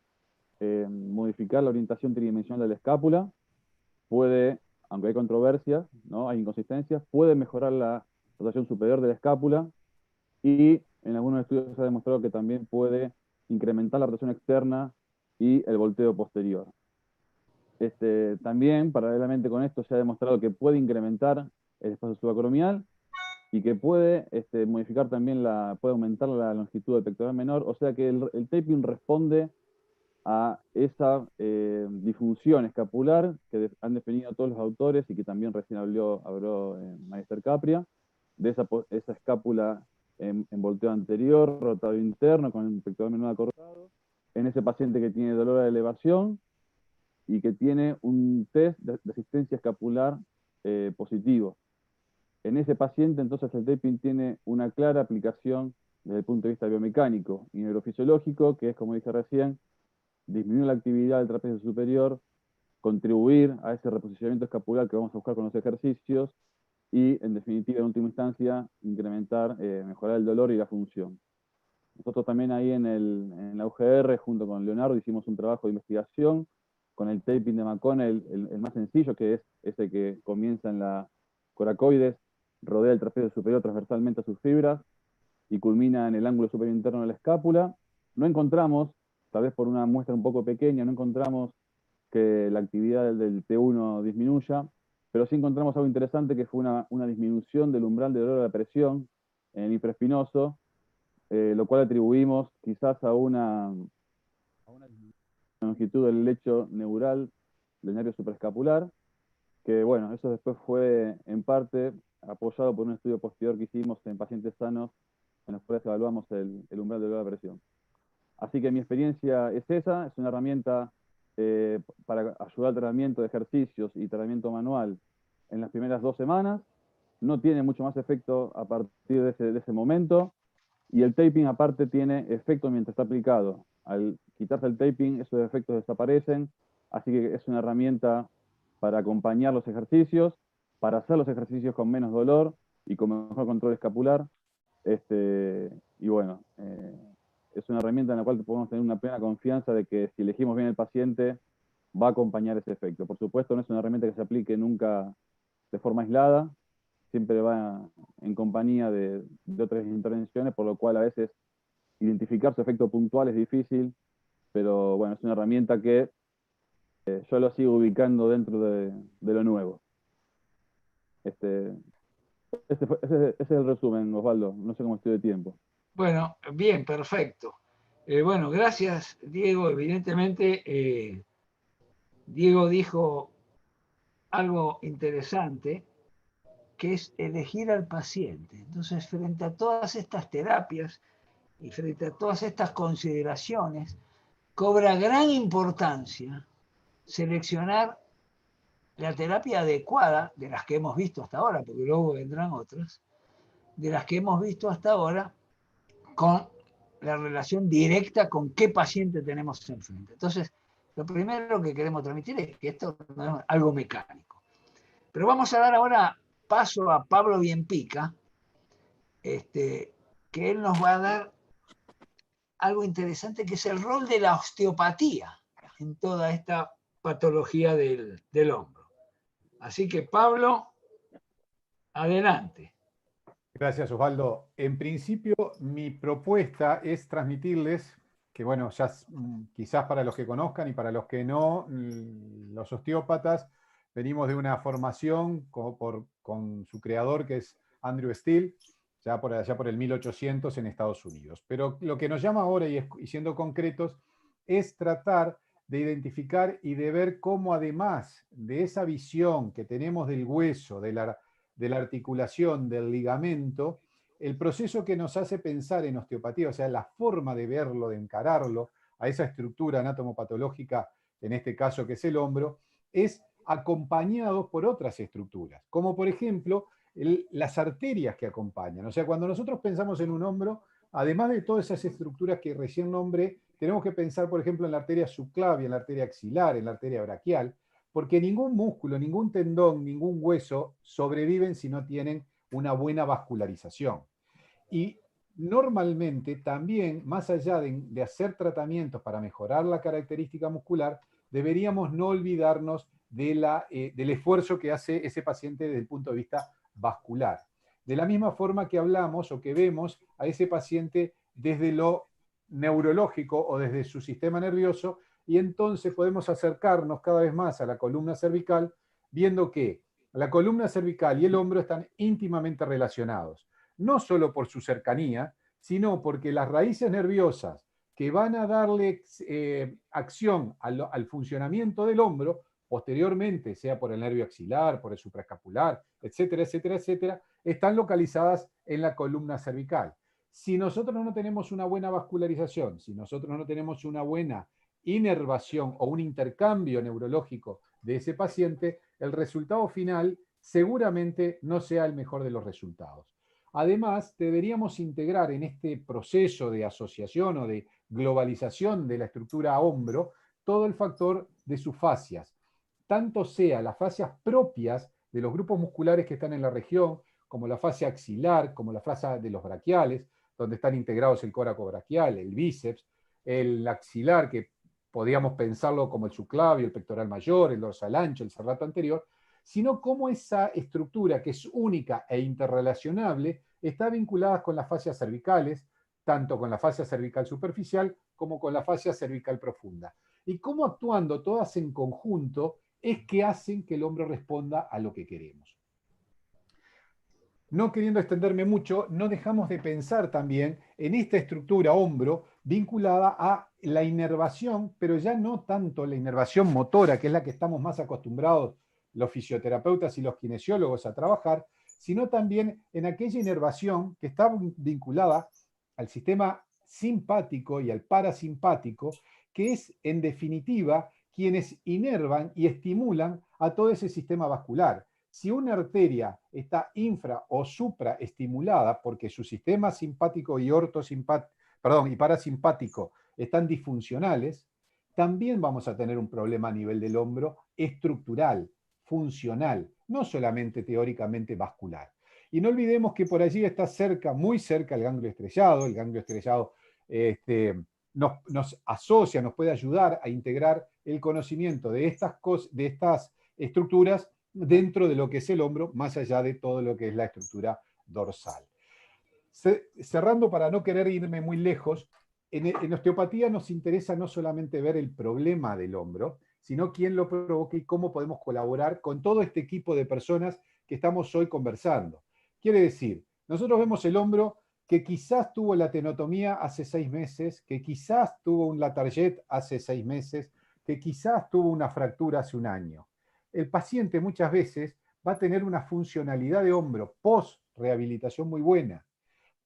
[SPEAKER 8] modificar la orientación tridimensional de la escápula, puede, aunque hay controversias, ¿no? Hay inconsistencias, puede mejorar la rotación superior de la escápula y en algunos estudios se ha demostrado que también puede incrementar la rotación externa y el volteo posterior. También, paralelamente con esto, se ha demostrado que puede incrementar el espacio subacromial y que puede modificar también puede aumentar la longitud del pectoral menor, o sea que el taping responde a esa disfunción escapular que han definido todos los autores y que también recién habló Magister Capria, de esa escápula en volteo anterior, rotado interno, con el pectoral menor acortado, en ese paciente que tiene dolor de elevación y que tiene un test de asistencia escapular positivo. En ese paciente, entonces, el taping tiene una clara aplicación desde el punto de vista biomecánico y neurofisiológico, que es, como dije recién, disminuir la actividad del trapecio superior, contribuir a ese reposicionamiento escapular que vamos a buscar con los ejercicios y, en definitiva, en última instancia, incrementar, mejorar el dolor y la función. Nosotros también ahí en la UGR, junto con Leonardo, hicimos un trabajo de investigación con el taping de McConnell, el más sencillo, que es ese que comienza en la coracoides, rodea el trapecio superior transversalmente a sus fibras y culmina en el ángulo superior interno de la escápula. No encontramos, tal vez por una muestra un poco pequeña, no encontramos que la actividad del T1 disminuya, pero sí encontramos algo interesante que fue una disminución del umbral de dolor de la presión en el hiperespinoso, lo cual atribuimos quizás a una longitud del lecho neural del nervio supraescapular, que bueno, eso después fue en parte apoyado por un estudio posterior que hicimos en pacientes sanos, en los cuales evaluamos el umbral de dolor de la presión. Así que mi experiencia es esa, es una herramienta para ayudar al tratamiento de ejercicios y tratamiento manual en las primeras 2 semanas. No tiene mucho más efecto a partir de ese momento. Y el taping aparte tiene efecto mientras está aplicado. Al quitarse el taping, esos efectos desaparecen. Así que es una herramienta para acompañar los ejercicios, para hacer los ejercicios con menos dolor y con mejor control escapular. Y bueno, es una herramienta en la cual podemos tener una plena confianza de que si elegimos bien el paciente, va a acompañar ese efecto. Por supuesto, no es una herramienta que se aplique nunca de forma aislada, siempre va en compañía de otras intervenciones, por lo cual a veces identificar su efecto puntual es difícil, pero bueno, es una herramienta que yo lo sigo ubicando dentro de lo nuevo. Ese es el resumen, Osvaldo. No sé cómo estoy de tiempo.
[SPEAKER 1] Bueno, bien, perfecto. Bueno, gracias, Diego. Evidentemente, Diego dijo algo interesante, que es elegir al paciente. Entonces, frente a todas estas terapias y frente a todas estas consideraciones, cobra gran importancia seleccionar la terapia adecuada de las que hemos visto hasta ahora, porque luego vendrán otras, de las que hemos visto hasta ahora, con la relación directa con qué paciente tenemos enfrente. Entonces, lo primero que queremos transmitir es que esto no es algo mecánico. Pero vamos a dar ahora paso a Pablo Bienpica, que él nos va a dar algo interesante, que es el rol de la osteopatía en toda esta patología del hombro. Así que, Pablo, adelante.
[SPEAKER 2] Gracias, Osvaldo. En principio, mi propuesta es transmitirles que, bueno, ya quizás para los que conozcan y para los que no, los osteópatas venimos de una formación con su creador, que es Andrew Steele, ya por allá por el 1800 en Estados Unidos. Pero lo que nos llama ahora, y siendo concretos, es tratar de identificar y de ver cómo, además de esa visión que tenemos del hueso, de la articulación, del ligamento, el proceso que nos hace pensar en osteopatía, o sea, la forma de verlo, de encararlo, a esa estructura anatomopatológica, en este caso que es el hombro, es acompañado por otras estructuras, como por ejemplo las arterias que acompañan. O sea, cuando nosotros pensamos en un hombro, además de todas esas estructuras que recién nombré, tenemos que pensar, por ejemplo, en la arteria subclavia, en la arteria axilar, en la arteria braquial, porque ningún músculo, ningún tendón, ningún hueso sobreviven si no tienen una buena vascularización. Y normalmente también, más allá de hacer tratamientos para mejorar la característica muscular, deberíamos no olvidarnos del esfuerzo que hace ese paciente desde el punto de vista vascular. De la misma forma que hablamos o que vemos a ese paciente desde lo neurológico o desde su sistema nervioso, y entonces podemos acercarnos cada vez más a la columna cervical, viendo que la columna cervical y el hombro están íntimamente relacionados, no solo por su cercanía, sino porque las raíces nerviosas que van a darle acción al funcionamiento del hombro, posteriormente, sea por el nervio axilar, por el supraescapular, etcétera, etcétera, etcétera, están localizadas en la columna cervical. Si nosotros no tenemos una buena vascularización, si nosotros no tenemos una buena inervación o un intercambio neurológico de ese paciente, el resultado final seguramente no sea el mejor de los resultados. Además, deberíamos integrar en este proceso de asociación o de globalización de la estructura hombro todo el factor de sus fascias, tanto sea las fascias propias de los grupos musculares que están en la región, como la fascia axilar, como la fascia de los braquiales, donde están integrados el córaco braquial, el bíceps, el axilar, que podríamos pensarlo como el subclavio, el pectoral mayor, el dorsal ancho, el serrato anterior, sino cómo esa estructura, que es única e interrelacionable, está vinculada con las fascias cervicales, tanto con la fascia cervical superficial como con la fascia cervical profunda. Y cómo, actuando todas en conjunto, es que hacen que el hombro responda a lo que queremos. No queriendo extenderme mucho, no dejamos de pensar también en esta estructura hombro vinculada a la inervación, pero ya no tanto la inervación motora, que es la que estamos más acostumbrados los fisioterapeutas y los kinesiólogos a trabajar, sino también en aquella inervación que está vinculada al sistema simpático y al parasimpático, que es, en definitiva, quienes inervan y estimulan a todo ese sistema vascular. Si una arteria está infra o supraestimulada porque su sistema simpático y y parasimpático están disfuncionales, también vamos a tener un problema a nivel del hombro estructural, funcional, no solamente teóricamente vascular. Y no olvidemos que por allí está cerca, muy cerca, el ganglio estrellado. El ganglio estrellado nos asocia, nos puede ayudar a integrar el conocimiento de estas estructuras dentro de lo que es el hombro, más allá de todo lo que es la estructura dorsal. Cerrando para no querer irme muy lejos, en osteopatía nos interesa no solamente ver el problema del hombro, sino quién lo provoca y cómo podemos colaborar con todo este equipo de personas que estamos hoy conversando. Quiere decir, nosotros vemos el hombro que quizás tuvo la tenotomía hace 6 meses, que quizás tuvo un Latarjet hace 6 meses, que quizás tuvo una fractura hace 1 año. El paciente muchas veces va a tener una funcionalidad de hombro post-rehabilitación muy buena,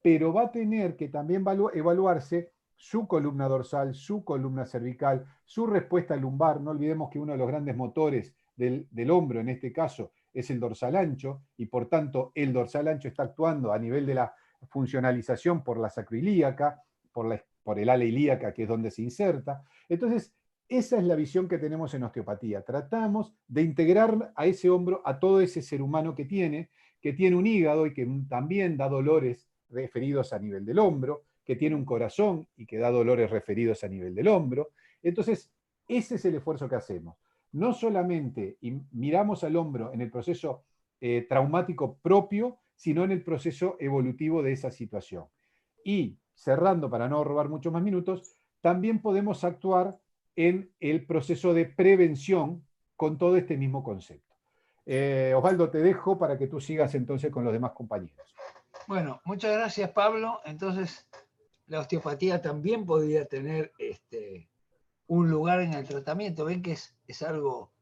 [SPEAKER 2] pero va a tener que también evaluarse su columna dorsal, su columna cervical, su respuesta lumbar. No olvidemos que uno de los grandes motores del hombro, en este caso, es el dorsal ancho, y por tanto el dorsal ancho está actuando a nivel de la funcionalización por la sacroilíaca, por el ala ilíaca, que es donde se inserta. Entonces, esa es la visión que tenemos en osteopatía. Tratamos de integrar a ese hombro a todo ese ser humano que tiene un hígado y que también da dolores referidos a nivel del hombro, que tiene un corazón y que da dolores referidos a nivel del hombro. Entonces, ese es el esfuerzo que hacemos. No solamente miramos al hombro en el proceso traumático propio, sino en el proceso evolutivo de esa situación. Y, cerrando para no robar muchos más minutos, también podemos actuar en el proceso de prevención con todo este mismo concepto. Osvaldo, te dejo para que tú sigas entonces con los demás compañeros.
[SPEAKER 1] Bueno, muchas gracias, Pablo. Entonces, la osteopatía también podría tener un lugar en el tratamiento. Ven que es algo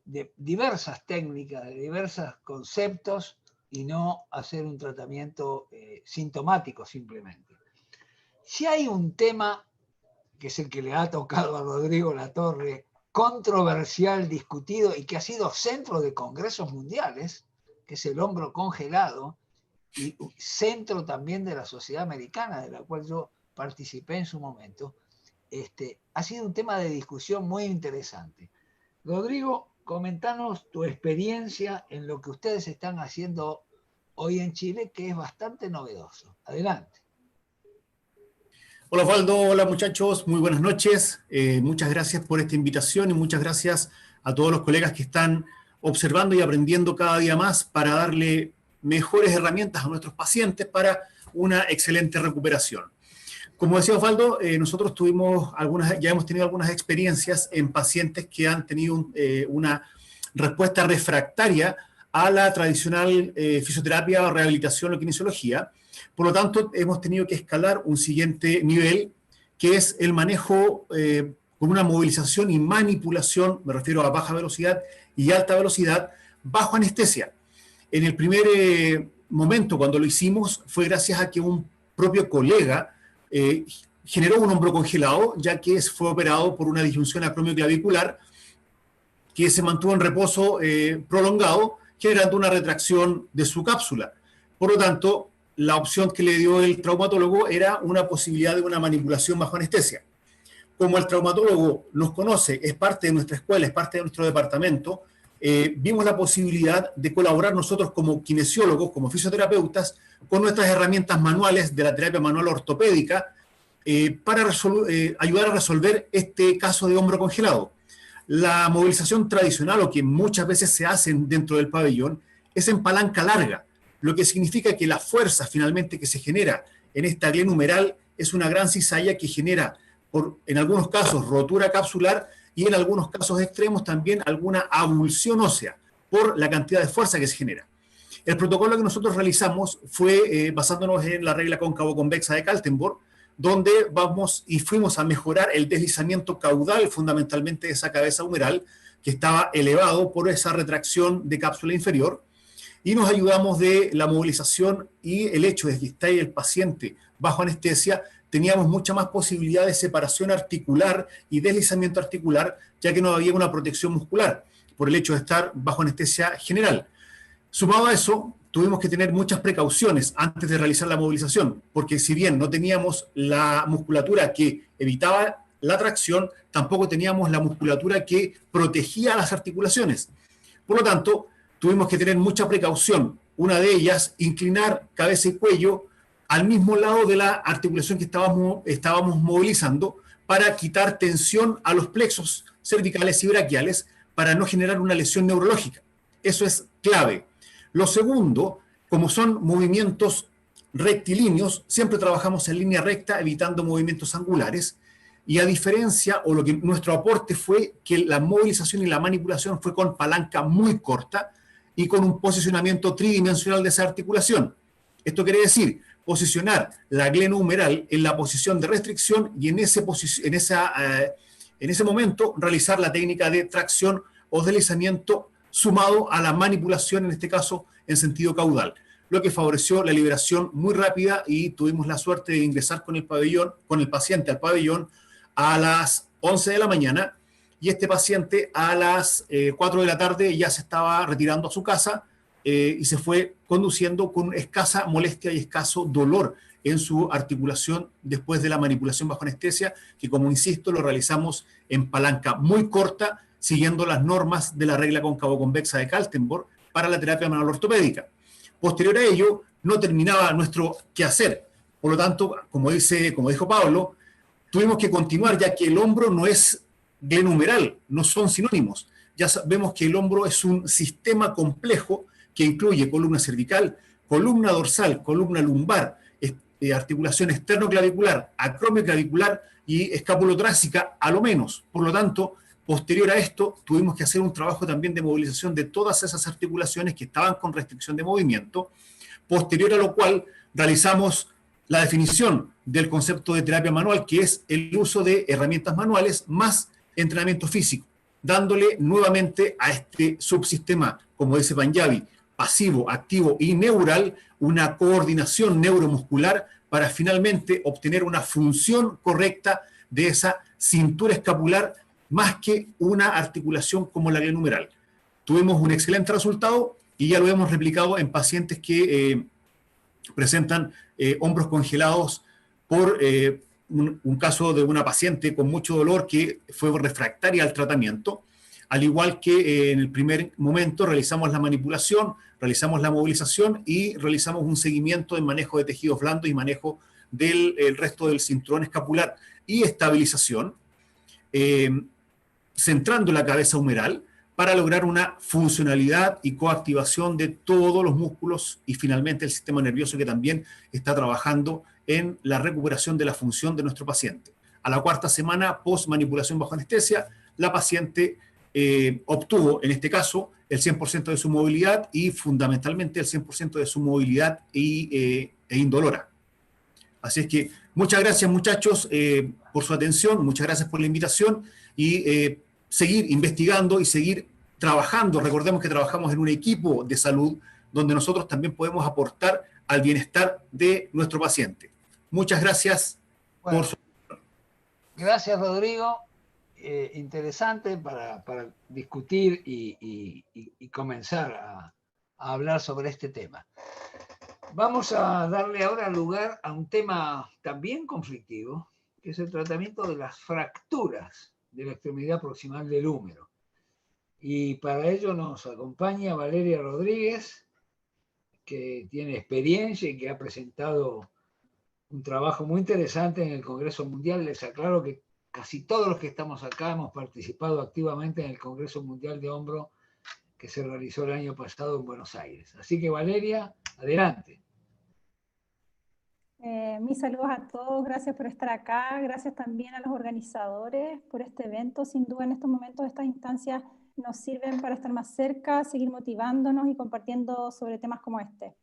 [SPEAKER 1] de diversas técnicas, de diversos conceptos, y no hacer un tratamiento sintomático simplemente. Si hay un tema, que es el que le ha tocado a Rodrigo Latorre, controversial, discutido y que ha sido centro de congresos mundiales, que es el hombro congelado, y centro también de la Sociedad Americana, de la cual yo participé en su momento, ha sido un tema de discusión muy interesante. Rodrigo, comentanos tu experiencia en lo que ustedes están haciendo hoy en Chile, que es bastante novedoso. Adelante.
[SPEAKER 9] Hola Osvaldo, hola muchachos, muy buenas noches. Muchas gracias por esta invitación y muchas gracias a todos los colegas que están observando y aprendiendo cada día más para darle mejores herramientas a nuestros pacientes para una excelente recuperación. Como decía Osvaldo, nosotros ya hemos tenido algunas experiencias en pacientes que han tenido una respuesta refractaria a la tradicional fisioterapia, rehabilitación o kinesiología. Por lo tanto, hemos tenido que escalar un siguiente nivel, que es el manejo con una movilización y manipulación, me refiero a baja velocidad y alta velocidad, bajo anestesia. En el primer momento, cuando lo hicimos, fue gracias a que un propio colega generó un hombro congelado, ya que fue operado por una disyunción acromioclavicular que se mantuvo en reposo prolongado, generando una retracción de su cápsula. Por lo tanto, la opción que le dio el traumatólogo era una posibilidad de una manipulación bajo anestesia. Como el traumatólogo nos conoce, es parte de nuestra escuela, es parte de nuestro departamento, vimos la posibilidad de colaborar nosotros como kinesiólogos, como fisioterapeutas, con nuestras herramientas manuales de la terapia manual ortopédica para ayudar a resolver este caso de hombro congelado. La movilización tradicional, o que muchas veces se hace dentro del pabellón, es en palanca larga, lo que significa que la fuerza finalmente que se genera en esta glena humeral es una gran cizalla que genera, en algunos casos, rotura capsular y en algunos casos extremos también alguna avulsión ósea por la cantidad de fuerza que se genera. El protocolo que nosotros realizamos fue basándonos en la regla cóncavo-convexa de Kaltenborg, donde fuimos a mejorar el deslizamiento caudal fundamentalmente de esa cabeza humeral que estaba elevado por esa retracción de cápsula inferior, y nos ayudamos de la movilización y el hecho de que está ahí el paciente bajo anestesia. Teníamos mucha más posibilidad de separación articular y deslizamiento articular, ya que no había una protección muscular por el hecho de estar bajo anestesia general. Sumado a eso, tuvimos que tener muchas precauciones antes de realizar la movilización, porque si bien no teníamos la musculatura que evitaba la tracción, tampoco teníamos la musculatura que protegía las articulaciones. Por lo tanto, tuvimos que tener mucha precaución. Una de ellas, inclinar cabeza y cuello al mismo lado de la articulación que estábamos movilizando para quitar tensión a los plexos cervicales y braquiales para no generar una lesión neurológica. Eso es clave. Lo segundo, como son movimientos rectilíneos, siempre trabajamos en línea recta, evitando movimientos angulares, y a diferencia, o lo que nuestro aporte fue que la movilización y la manipulación fue con palanca muy corta y con un posicionamiento tridimensional de esa articulación. Esto quiere decir posicionar la glenohumeral en la posición de restricción y en ese momento realizar la técnica de tracción o deslizamiento sumado a la manipulación, en este caso en sentido caudal, lo que favoreció la liberación muy rápida y tuvimos la suerte de ingresar con el paciente al pabellón a las 11 de la mañana, y este paciente a las 4 de la tarde ya se estaba retirando a su casa y se fue conduciendo con escasa molestia y escaso dolor en su articulación después de la manipulación bajo anestesia, que, como insisto, lo realizamos en palanca muy corta, siguiendo las normas de la regla cóncavo-convexa de Kaltenborg para la terapia manual ortopédica. Posterior a ello, no terminaba nuestro quehacer. Por lo tanto, como dijo Pablo, tuvimos que continuar, ya que el hombro no es glenohumeral, no son sinónimos. Ya sabemos que el hombro es un sistema complejo que incluye columna cervical, columna dorsal, columna lumbar, articulación externoclavicular, acromioclavicular y escapulotorácica a lo menos. Por lo tanto, posterior a esto, tuvimos que hacer un trabajo también de movilización de todas esas articulaciones que estaban con restricción de movimiento, posterior a lo cual realizamos la definición del concepto de terapia manual, que es el uso de herramientas manuales más entrenamiento físico, dándole nuevamente a este subsistema, como dice Panjabi, pasivo, activo y neural, una coordinación neuromuscular para finalmente obtener una función correcta de esa cintura escapular, más que una articulación como la glenohumeral. Tuvimos un excelente resultado y ya lo hemos replicado en pacientes que presentan hombros congelados por un caso de una paciente con mucho dolor que fue refractaria al tratamiento. Al igual que en el primer momento realizamos la manipulación, realizamos la movilización y realizamos un seguimiento de manejo de tejidos blandos y manejo del resto del cinturón escapular y estabilización, centrando la cabeza humeral para lograr una funcionalidad y coactivación de todos los músculos y finalmente el sistema nervioso, que también está trabajando en la recuperación de la función de nuestro paciente. A la 4ª semana post manipulación bajo anestesia, la paciente obtuvo, en este caso, el 100% de su movilidad y fundamentalmente el 100% de su movilidad e indolora. Así es que muchas gracias, muchachos, por su atención, muchas gracias por la invitación y seguir investigando y seguir trabajando. Recordemos que trabajamos en un equipo de salud donde nosotros también podemos aportar al bienestar de nuestro paciente. Muchas gracias por su...
[SPEAKER 1] Gracias, Rodrigo. Interesante para discutir y comenzar a hablar sobre este tema. Vamos a darle ahora lugar a un tema también conflictivo, que es el tratamiento de las fracturas de la extremidad proximal del húmero. Y para ello nos acompaña Valeria Rodríguez, que tiene experiencia y que ha presentado un trabajo muy interesante en el Congreso Mundial. Les aclaro que casi todos los que estamos acá hemos participado activamente en el Congreso Mundial de Hombro que se realizó el año pasado en Buenos Aires. Así que, Valeria, adelante.
[SPEAKER 10] Mis saludos a todos, gracias por estar acá, gracias también a los organizadores por este evento. Sin duda en estos momentos estas instancias nos sirven para estar más cerca, seguir motivándonos y compartiendo sobre temas como este.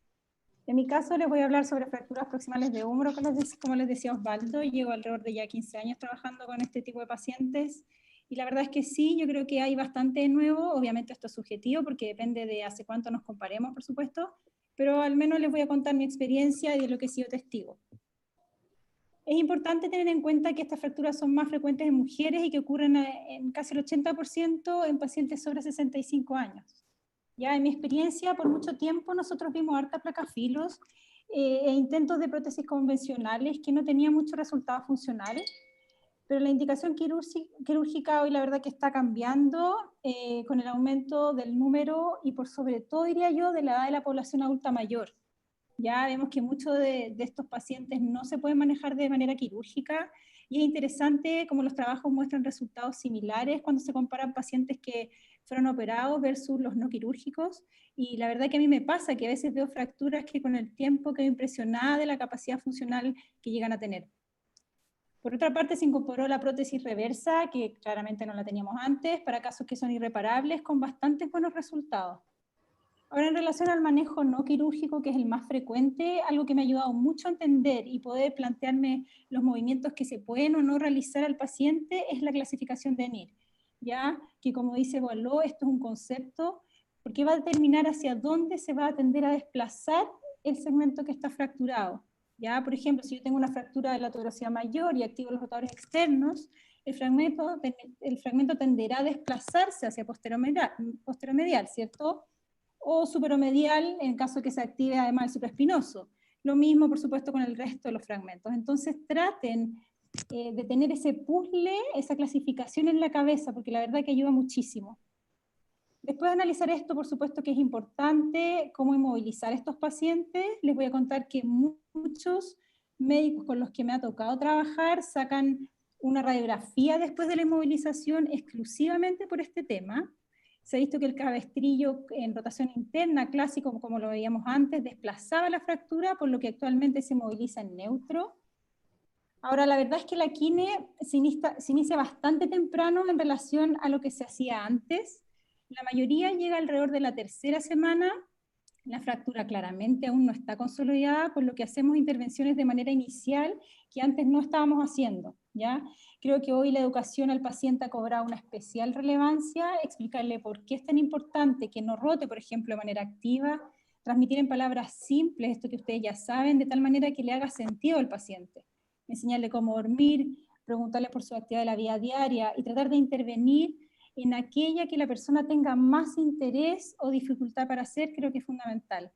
[SPEAKER 10] En mi caso les voy a hablar sobre fracturas proximales de húmero, como les decía Osvaldo. Llevo alrededor de ya 15 años trabajando con este tipo de pacientes y la verdad es que sí, yo creo que hay bastante nuevo. Obviamente esto es subjetivo porque depende de hace cuánto nos comparemos, por supuesto, pero al menos les voy a contar mi experiencia y de lo que he sido testigo. Es importante tener en cuenta que estas fracturas son más frecuentes en mujeres y que ocurren en casi el 80% en pacientes sobre 65 años. Ya en mi experiencia, por mucho tiempo nosotros vimos harta placafilos e intentos de prótesis convencionales que no tenían muchos resultados funcionales, pero la indicación quirúrgica hoy la verdad que está cambiando con el aumento del número y por sobre todo, diría yo, de la edad de la población adulta mayor. Ya vemos que muchos de estos pacientes no se pueden manejar de manera quirúrgica y es interesante cómo los trabajos muestran resultados similares cuando se comparan pacientes que fueron operados versus los no quirúrgicos, y la verdad que a mí me pasa que a veces veo fracturas que con el tiempo quedo impresionada de la capacidad funcional que llegan a tener. Por otra parte, se incorporó la prótesis reversa, que claramente no la teníamos antes, para casos que son irreparables, con bastantes buenos resultados. Ahora, en relación al manejo no quirúrgico, que es el más frecuente, algo que me ha ayudado mucho a entender y poder plantearme los movimientos que se pueden o no realizar al paciente, es la clasificación de NIR, ya que, como dice Boileau, esto es un concepto, porque va a determinar hacia dónde se va a tender a desplazar el segmento que está fracturado. ¿Ya? Por ejemplo, si yo tengo una fractura de la tuberosidad mayor y activo los rotadores externos, el fragmento tenderá a desplazarse hacia posteromedial, ¿cierto? O superomedial en caso de que se active además el supraespinoso. Lo mismo, por supuesto, con el resto de los fragmentos. Entonces traten de tener ese puzzle, esa clasificación en la cabeza, porque la verdad que ayuda muchísimo. Después de analizar esto, por supuesto que es importante cómo inmovilizar a estos pacientes. Les voy a contar que muchos médicos con los que me ha tocado trabajar sacan una radiografía después de la inmovilización exclusivamente por este tema. Se ha visto que el cabestrillo en rotación interna, clásico como lo veíamos antes, desplazaba la fractura, por lo que actualmente se moviliza en neutro. Ahora, la verdad es que la quine se inicia bastante temprano en relación a lo que se hacía antes. La mayoría llega alrededor de la tercera semana. La fractura claramente aún no está consolidada, por lo que hacemos intervenciones de manera inicial que antes no estábamos haciendo, ¿ya? Creo que hoy la educación al paciente ha cobrado una especial relevancia, explicarle por qué es tan importante que no rote, por ejemplo, de manera activa, transmitir en palabras simples esto que ustedes ya saben, de tal manera que le haga sentido al paciente, enseñarle cómo dormir, preguntarle por su actividad de la vida diaria y tratar de intervenir en aquella que la persona tenga más interés o dificultad para hacer. Creo que es fundamental.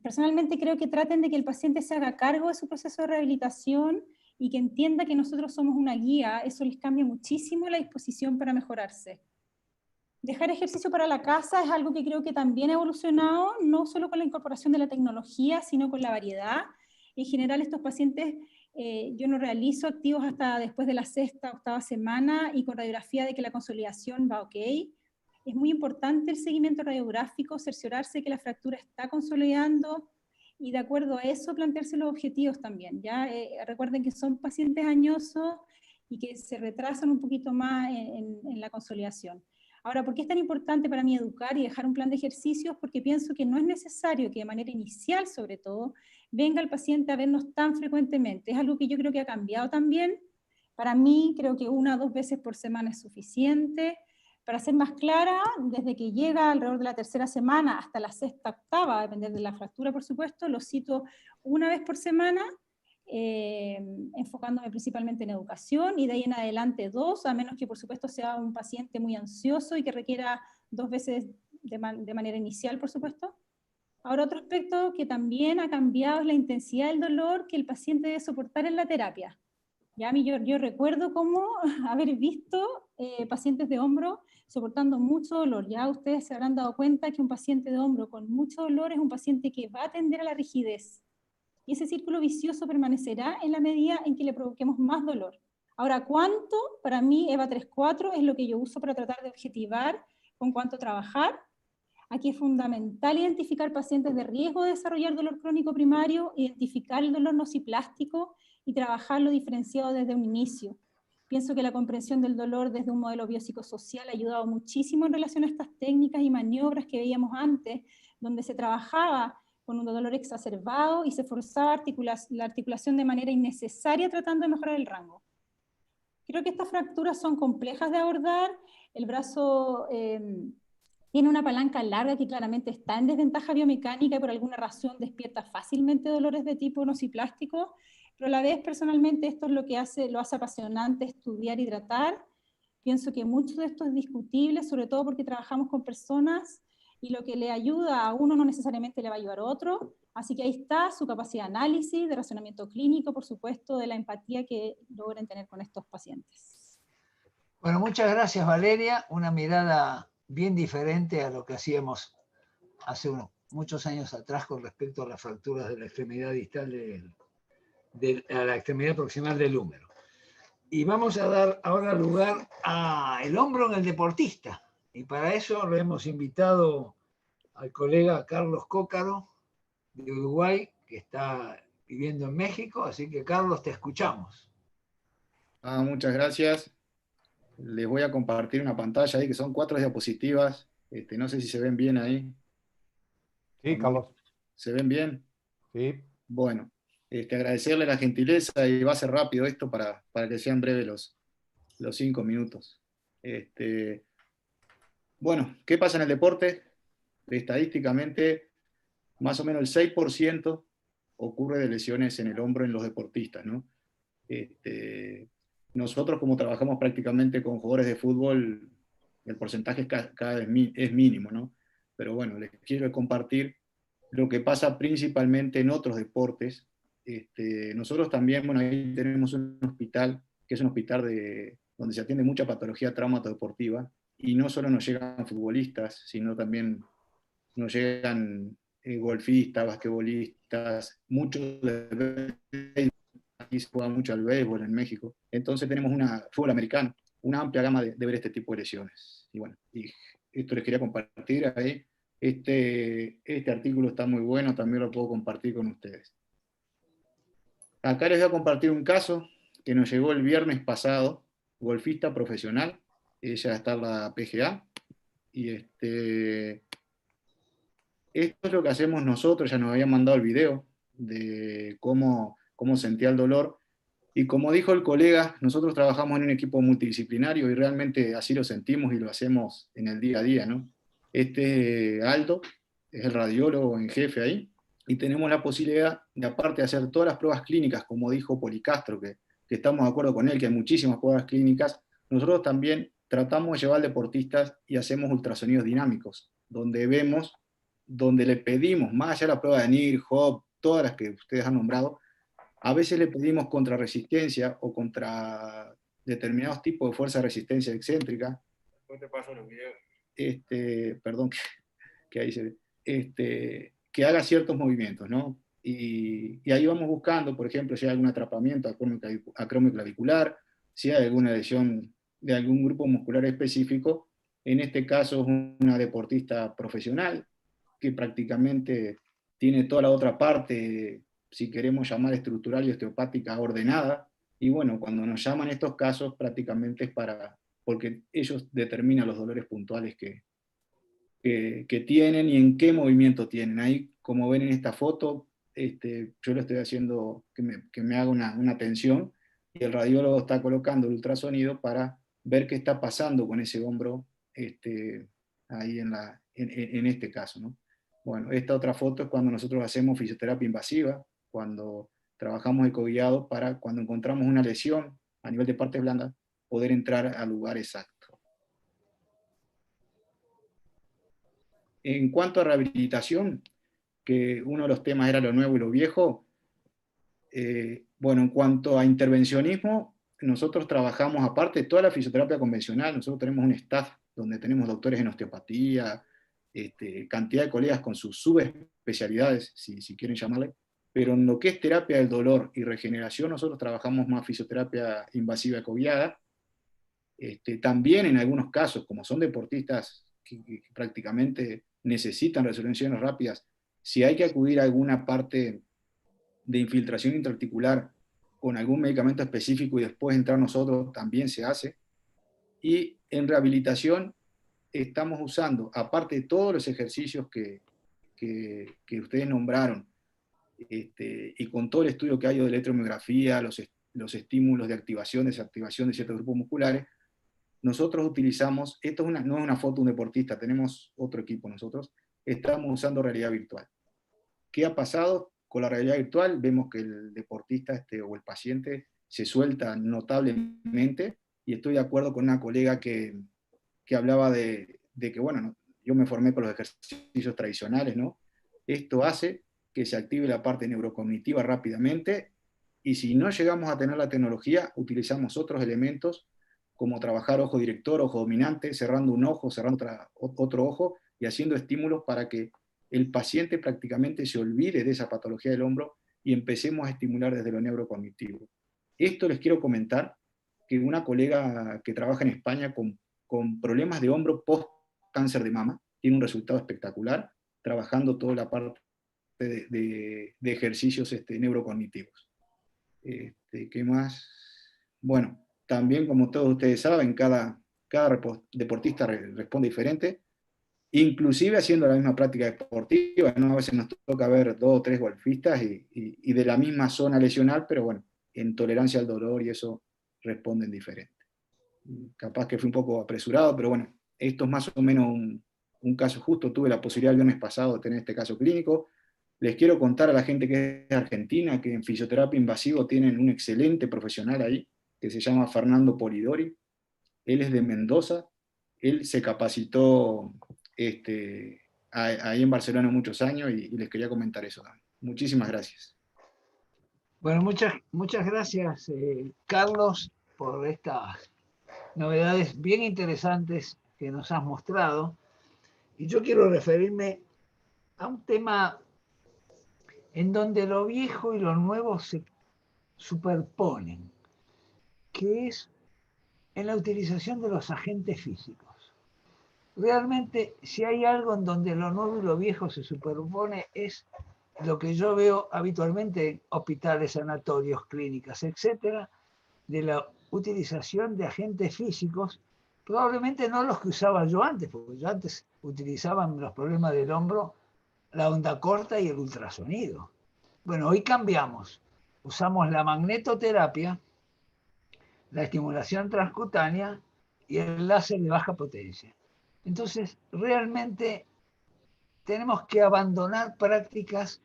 [SPEAKER 10] Personalmente creo que traten de que el paciente se haga cargo de su proceso de rehabilitación y que entienda que nosotros somos una guía. Eso les cambia muchísimo la disposición para mejorarse. Dejar ejercicio para la casa es algo que creo que también ha evolucionado, no solo con la incorporación de la tecnología, sino con la variedad. En general, estos pacientes yo no realizo activos hasta después de la sexta, octava semana, y con radiografía de que la consolidación va ok. Es muy importante el seguimiento radiográfico, cerciorarse que la fractura está consolidando, y de acuerdo a eso plantearse los objetivos también, ¿ya? Recuerden que son pacientes añosos y que se retrasan un poquito más en la consolidación. Ahora, ¿por qué es tan importante para mí educar y dejar un plan de ejercicios? Porque pienso que no es necesario que de manera inicial, sobre todo, venga el paciente a vernos tan frecuentemente. Es algo que yo creo que ha cambiado también. Para mí, creo que 1 o 2 veces por semana es suficiente. Para ser más clara, desde que llega alrededor de la tercera semana hasta la sexta, octava, a depender de la fractura, por supuesto, lo cito 1 vez por semana, enfocándome principalmente en educación, y de ahí en adelante 2, a menos que por supuesto sea un paciente muy ansioso y que requiera 2 veces de manera inicial, por supuesto. Ahora, otro aspecto que también ha cambiado es la intensidad del dolor que el paciente debe soportar en la terapia. Ya yo recuerdo cómo haber visto pacientes de hombro soportando mucho dolor. Ya ustedes se habrán dado cuenta que un paciente de hombro con mucho dolor es un paciente que va a tender a la rigidez. Y ese círculo vicioso permanecerá en la medida en que le provoquemos más dolor. Ahora, ¿cuánto? Para mí, EVA 3-4 es lo que yo uso para tratar de objetivar con cuánto trabajar. Aquí es fundamental identificar pacientes de riesgo de desarrollar dolor crónico primario, identificar el dolor nociplástico y trabajarlo diferenciado desde un inicio. Pienso que la comprensión del dolor desde un modelo biopsicosocial ha ayudado muchísimo en relación a estas técnicas y maniobras que veíamos antes, donde se trabajaba con un dolor exacerbado y se forzaba la articulación de manera innecesaria tratando de mejorar el rango. Creo que estas fracturas son complejas de abordar. El brazo tiene una palanca larga que claramente está en desventaja biomecánica y por alguna razón despierta fácilmente dolores de tipo nociplástico, pero a la vez personalmente esto es lo que lo hace apasionante estudiar y tratar. Pienso que mucho de esto es discutible, sobre todo porque trabajamos con personas y lo que le ayuda a uno no necesariamente le va a ayudar a otro. Así que ahí está su capacidad de análisis, de razonamiento clínico, por supuesto, de la empatía que logren tener con estos pacientes.
[SPEAKER 1] Bueno, muchas gracias, Valeria. Una mirada bien diferente a lo que hacíamos hace muchos años atrás con respecto a las fracturas de la extremidad distal a la extremidad proximal del húmero. Y vamos a dar ahora lugar al hombro en el deportista. Y para eso lo hemos invitado al colega Carlos Cócaro, de Uruguay, que está viviendo en México. Así que, Carlos, te escuchamos.
[SPEAKER 11] Muchas gracias. Les voy a compartir una pantalla ahí que son 4 diapositivas. No sé si se ven bien ahí.
[SPEAKER 2] Sí, Carlos.
[SPEAKER 11] ¿Se ven bien?
[SPEAKER 2] Sí.
[SPEAKER 11] Bueno, agradecerle la gentileza, y va a ser rápido esto para que sean breves los 5 minutos. Bueno, ¿qué pasa en el deporte? Estadísticamente, más o menos el 6% ocurre de lesiones en el hombro en los deportistas, ¿no? Nosotros, como trabajamos prácticamente con jugadores de fútbol, el porcentaje cada vez es mínimo, ¿no? Pero bueno, les quiero compartir lo que pasa principalmente en otros deportes. Nosotros también, bueno, ahí tenemos un hospital, que es un hospital donde se atiende mucha patología traumato-deportiva, y no solo nos llegan futbolistas, sino también nos llegan golfistas, basquetbolistas, muchos de aquí se juega mucho al béisbol en México. Entonces tenemos fútbol americano, una amplia gama de ver este tipo de lesiones. Y bueno, y esto les quería compartir ahí. Este artículo está muy bueno, también lo puedo compartir con ustedes. Acá les voy a compartir un caso que nos llegó el viernes pasado, golfista profesional, ella está en la PGA, y esto es lo que hacemos nosotros. Ya nos habían mandado el video de cómo sentía el dolor, y como dijo el colega, nosotros trabajamos en un equipo multidisciplinario y realmente así lo sentimos y lo hacemos en el día a día, ¿no? Aldo es el radiólogo en jefe ahí, y tenemos la posibilidad de, aparte de hacer todas las pruebas clínicas, como dijo Policastro, que estamos de acuerdo con él, que hay muchísimas pruebas clínicas, nosotros también tratamos de llevar deportistas y hacemos ultrasonidos dinámicos, donde le pedimos, más allá de la prueba de NIR, HOP, todas las que ustedes han nombrado, a veces le pedimos contra resistencia o contra determinados tipos de fuerza de resistencia excéntrica. Después te paso los videos. Perdón, que ahí se ve. Que haga ciertos movimientos, ¿no? Y ahí vamos buscando, por ejemplo, si hay algún atrapamiento acromioclavicular, si hay alguna lesión de algún grupo muscular específico. En este caso es una deportista profesional que prácticamente tiene toda la otra parte, si queremos llamar estructural y osteopática, ordenada. Y bueno, cuando nos llaman estos casos, prácticamente es porque ellos determinan los dolores puntuales que tienen y en qué movimiento tienen. Ahí, como ven en esta foto, yo le estoy haciendo que me haga una tensión, y el radiólogo está colocando el ultrasonido para ver qué está pasando con ese hombro ahí en este caso, ¿no? Bueno, esta otra foto es cuando nosotros hacemos fisioterapia invasiva, cuando trabajamos ecoguiado para, cuando encontramos una lesión a nivel de partes blandas, poder entrar al lugar exacto. En cuanto a rehabilitación, que uno de los temas era lo nuevo y lo viejo, bueno, en cuanto a intervencionismo, nosotros trabajamos, aparte de toda la fisioterapia convencional, nosotros tenemos un staff donde tenemos doctores en osteopatía, cantidad de colegas con sus subespecialidades, si quieren llamarle, pero en lo que es terapia del dolor y regeneración, nosotros trabajamos más fisioterapia invasiva ecoguiada. También en algunos casos, como son deportistas que prácticamente necesitan resoluciones rápidas, si hay que acudir a alguna parte de infiltración intraarticular con algún medicamento específico y después entrar nosotros, también se hace. Y en rehabilitación estamos usando, aparte de todos los ejercicios que ustedes nombraron, y con todo el estudio que hay de electromiografía, los estímulos de activación, desactivación de ciertos grupos musculares, nosotros utilizamos, no es una foto de un deportista, tenemos otro equipo nosotros, estamos usando realidad virtual. ¿Qué ha pasado con la realidad virtual? Vemos que el deportista o el paciente se suelta notablemente, y estoy de acuerdo con una colega que hablaba de que, bueno, yo me formé con los ejercicios tradicionales, ¿no? Esto hace que se active la parte neurocognitiva rápidamente, y si no llegamos a tener la tecnología, utilizamos otros elementos, como trabajar ojo director, ojo dominante, cerrando un ojo, cerrando otro ojo, y haciendo estímulos para que el paciente prácticamente se olvide de esa patología del hombro y empecemos a estimular desde lo neurocognitivo. Esto les quiero comentar que una colega que trabaja en España con problemas de hombro post cáncer de mama. Tiene un resultado espectacular trabajando toda la parte de ejercicios neurocognitivos. ¿Qué más? Bueno, también como todos ustedes saben, cada deportista responde diferente, inclusive haciendo la misma práctica deportiva, ¿no? A veces nos toca ver 2 o 3 golfistas y de la misma zona lesional, pero bueno, en tolerancia al dolor y eso responden diferente. Capaz que fui un poco apresurado, pero bueno, esto es más o menos un caso justo. Tuve la posibilidad el viernes pasado de tener este caso clínico. Les quiero contar a la gente que es argentina que en fisioterapia invasivo tienen un excelente profesional ahí, que se llama Fernando Polidori. Él es de Mendoza. Él se capacitó ahí en Barcelona muchos años y les quería comentar eso también. Muchísimas gracias.
[SPEAKER 1] Bueno, muchas gracias, Carlos, por estas novedades bien interesantes que nos has mostrado. Y yo quiero referirme a un tema en donde lo viejo y lo nuevo se superponen, que es en la utilización de los agentes físicos. Realmente, si hay algo en donde lo nuevo y lo viejo se superpone, es lo que yo veo habitualmente en hospitales, sanatorios, clínicas, etcétera, de la utilización de agentes físicos, probablemente no los que usaba yo antes, porque yo antes utilizaba en los problemas del hombro la onda corta y el ultrasonido. Bueno, hoy cambiamos. Usamos la magnetoterapia, la estimulación transcutánea y el láser de baja potencia. Entonces, realmente tenemos que abandonar prácticas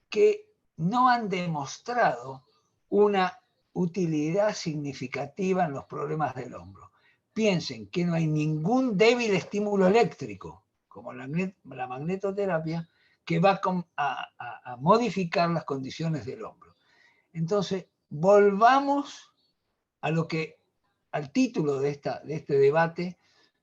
[SPEAKER 1] que no han demostrado una utilidad significativa en los problemas del hombro. Piensen que no hay ningún débil estímulo eléctrico, como la magnetoterapia, que va a modificar las condiciones del hombro. Entonces, volvamos al título de este debate,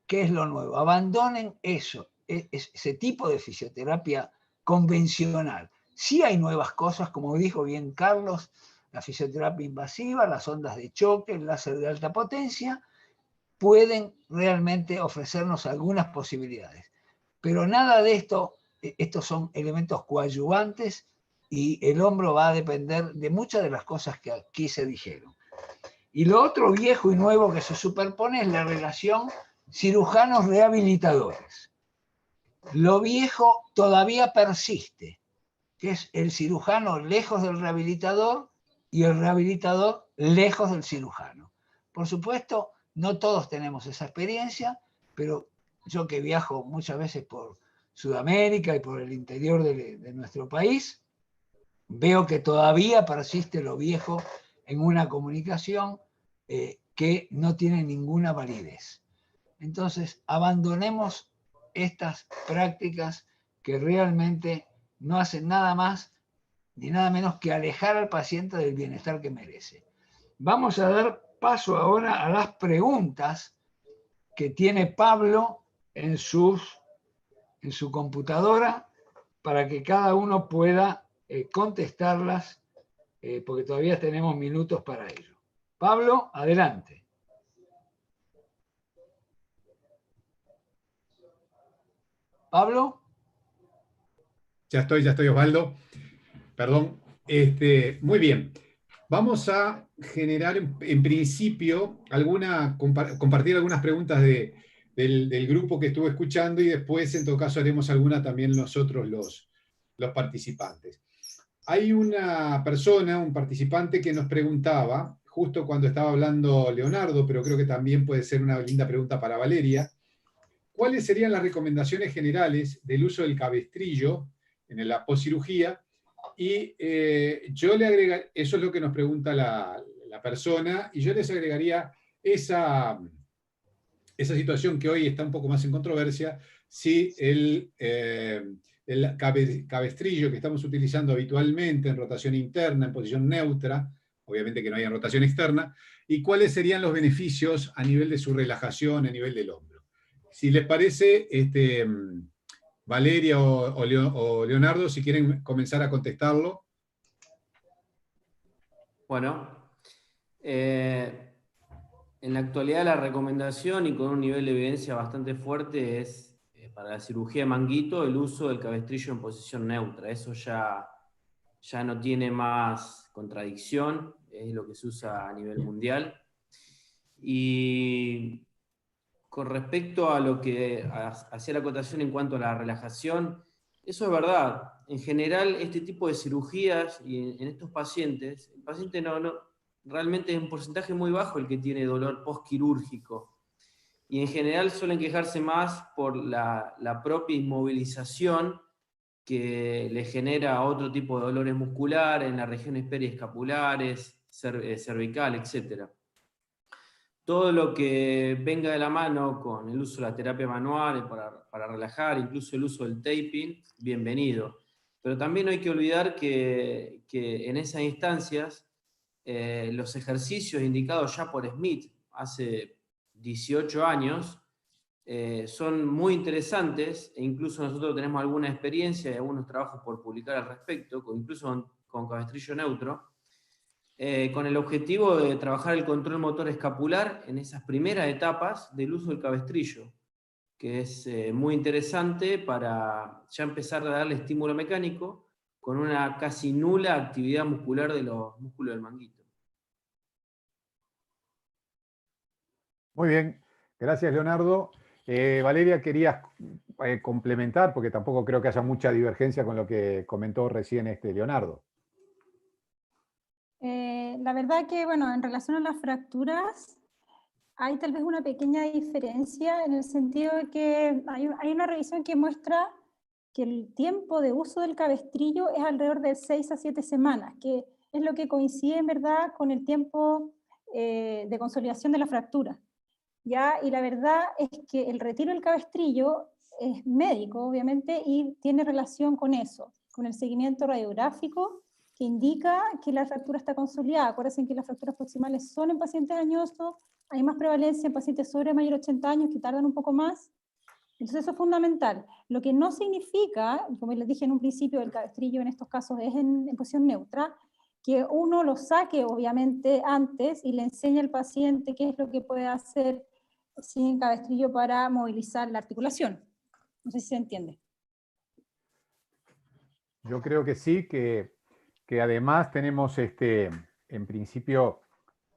[SPEAKER 1] que es lo nuevo. Abandonen ese tipo de fisioterapia convencional. Sí hay nuevas cosas, como dijo bien Carlos, la fisioterapia invasiva, las ondas de choque, el láser de alta potencia, pueden realmente ofrecernos algunas posibilidades. Pero nada de esto, estos son elementos coadyuvantes y el hombro va a depender de muchas de las cosas que aquí se dijeron. Y lo otro viejo y nuevo que se superpone es la relación cirujanos rehabilitadores. Lo viejo todavía persiste, que es el cirujano lejos del rehabilitador y el rehabilitador lejos del cirujano. Por supuesto, no todos tenemos esa experiencia, pero yo que viajo muchas veces por Sudamérica y por el interior de nuestro país, veo que todavía persiste lo viejo en una comunicación que no tiene ninguna validez. Entonces, abandonemos estas prácticas que realmente no hacen nada más ni nada menos que alejar al paciente del bienestar que merece. Vamos a dar paso ahora a las preguntas que tiene Pablo en su computadora para que cada uno pueda contestarlas, porque todavía tenemos minutos para ello. Pablo, adelante. Pablo.
[SPEAKER 2] Ya estoy, Osvaldo. Perdón. Muy bien. Vamos a generar en principio compartir algunas preguntas del grupo que estuvo escuchando y después, en todo caso, haremos alguna también nosotros los participantes. Hay una persona, un participante que nos preguntaba, justo cuando estaba hablando Leonardo, pero creo que también puede ser una linda pregunta para Valeria, ¿cuáles serían las recomendaciones generales del uso del cabestrillo en la poscirugía? Y yo le agregaría, eso es lo que nos pregunta la persona, y yo les agregaría esa situación que hoy está un poco más en controversia, si el cabestrillo que estamos utilizando habitualmente en rotación interna, en posición neutra, obviamente que no hay en rotación externa, y cuáles serían los beneficios a nivel de su relajación, a nivel del hombro. Si les parece, Valeria o Leonardo, si quieren comenzar a contestarlo.
[SPEAKER 7] Bueno, en la actualidad la recomendación y con un nivel de evidencia bastante fuerte es para la cirugía de manguito el uso del cabestrillo en posición neutra. Eso ya no tiene más contradicción, es lo que se usa a nivel mundial. Y con respecto a lo que hacía la acotación en cuanto a la relajación, eso es verdad. En general, este tipo de cirugías y en estos pacientes, el paciente realmente es un porcentaje muy bajo el que tiene dolor postquirúrgico. Y en general suelen quejarse más por la propia inmovilización que le genera otro tipo de dolores musculares en las regiones periescapulares, cervical, etc. Todo lo que venga de la mano con el uso de la terapia manual para relajar, incluso el uso del taping, bienvenido. Pero también no hay que olvidar que en esas instancias los ejercicios indicados ya por Smith hace 18 años son muy interesantes, e incluso nosotros tenemos alguna experiencia y algunos trabajos por publicar al respecto, incluso con cabestrillo neutro, con el objetivo de trabajar el control motor escapular en esas primeras etapas del uso del cabestrillo, que es muy interesante para ya empezar a darle estímulo mecánico con una casi nula actividad muscular de los músculos del manguito.
[SPEAKER 2] Muy bien, gracias Leonardo. Valeria, querías complementar, porque tampoco creo que haya mucha divergencia con lo que comentó recién Leonardo.
[SPEAKER 10] La verdad que, bueno, en relación a las fracturas, hay tal vez una pequeña diferencia en el sentido de que hay una revisión que muestra que el tiempo de uso del cabestrillo es alrededor de 6 a 7 semanas, que es lo que coincide en verdad con el tiempo de consolidación de la fractura. ¿Ya? Y la verdad es que el retiro del cabestrillo es médico, obviamente, y tiene relación con eso, con el seguimiento radiográfico que indica que la fractura está consolidada. Acuérdense que las fracturas proximales son en pacientes añosos, hay más prevalencia en pacientes sobre mayor de 80 años que tardan un poco más. Entonces eso es fundamental. Lo que no significa, como les dije en un principio, el cabestrillo en estos casos es en posición neutra, que uno lo saque obviamente antes y le enseñe al paciente qué es lo que puede hacer sin cabestrillo para movilizar la articulación. No sé si se entiende.
[SPEAKER 2] Yo creo que sí, que además tenemos en principio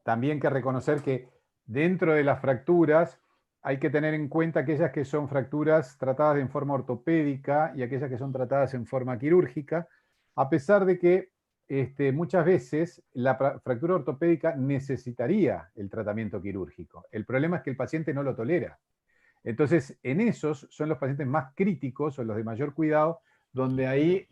[SPEAKER 2] también que reconocer que dentro de las fracturas hay que tener en cuenta aquellas que son fracturas tratadas en forma ortopédica y aquellas que son tratadas en forma quirúrgica, a pesar de que muchas veces la fractura ortopédica necesitaría el tratamiento quirúrgico. El problema es que el paciente no lo tolera. Entonces, en esos son los pacientes más críticos o los de mayor cuidado, donde ahí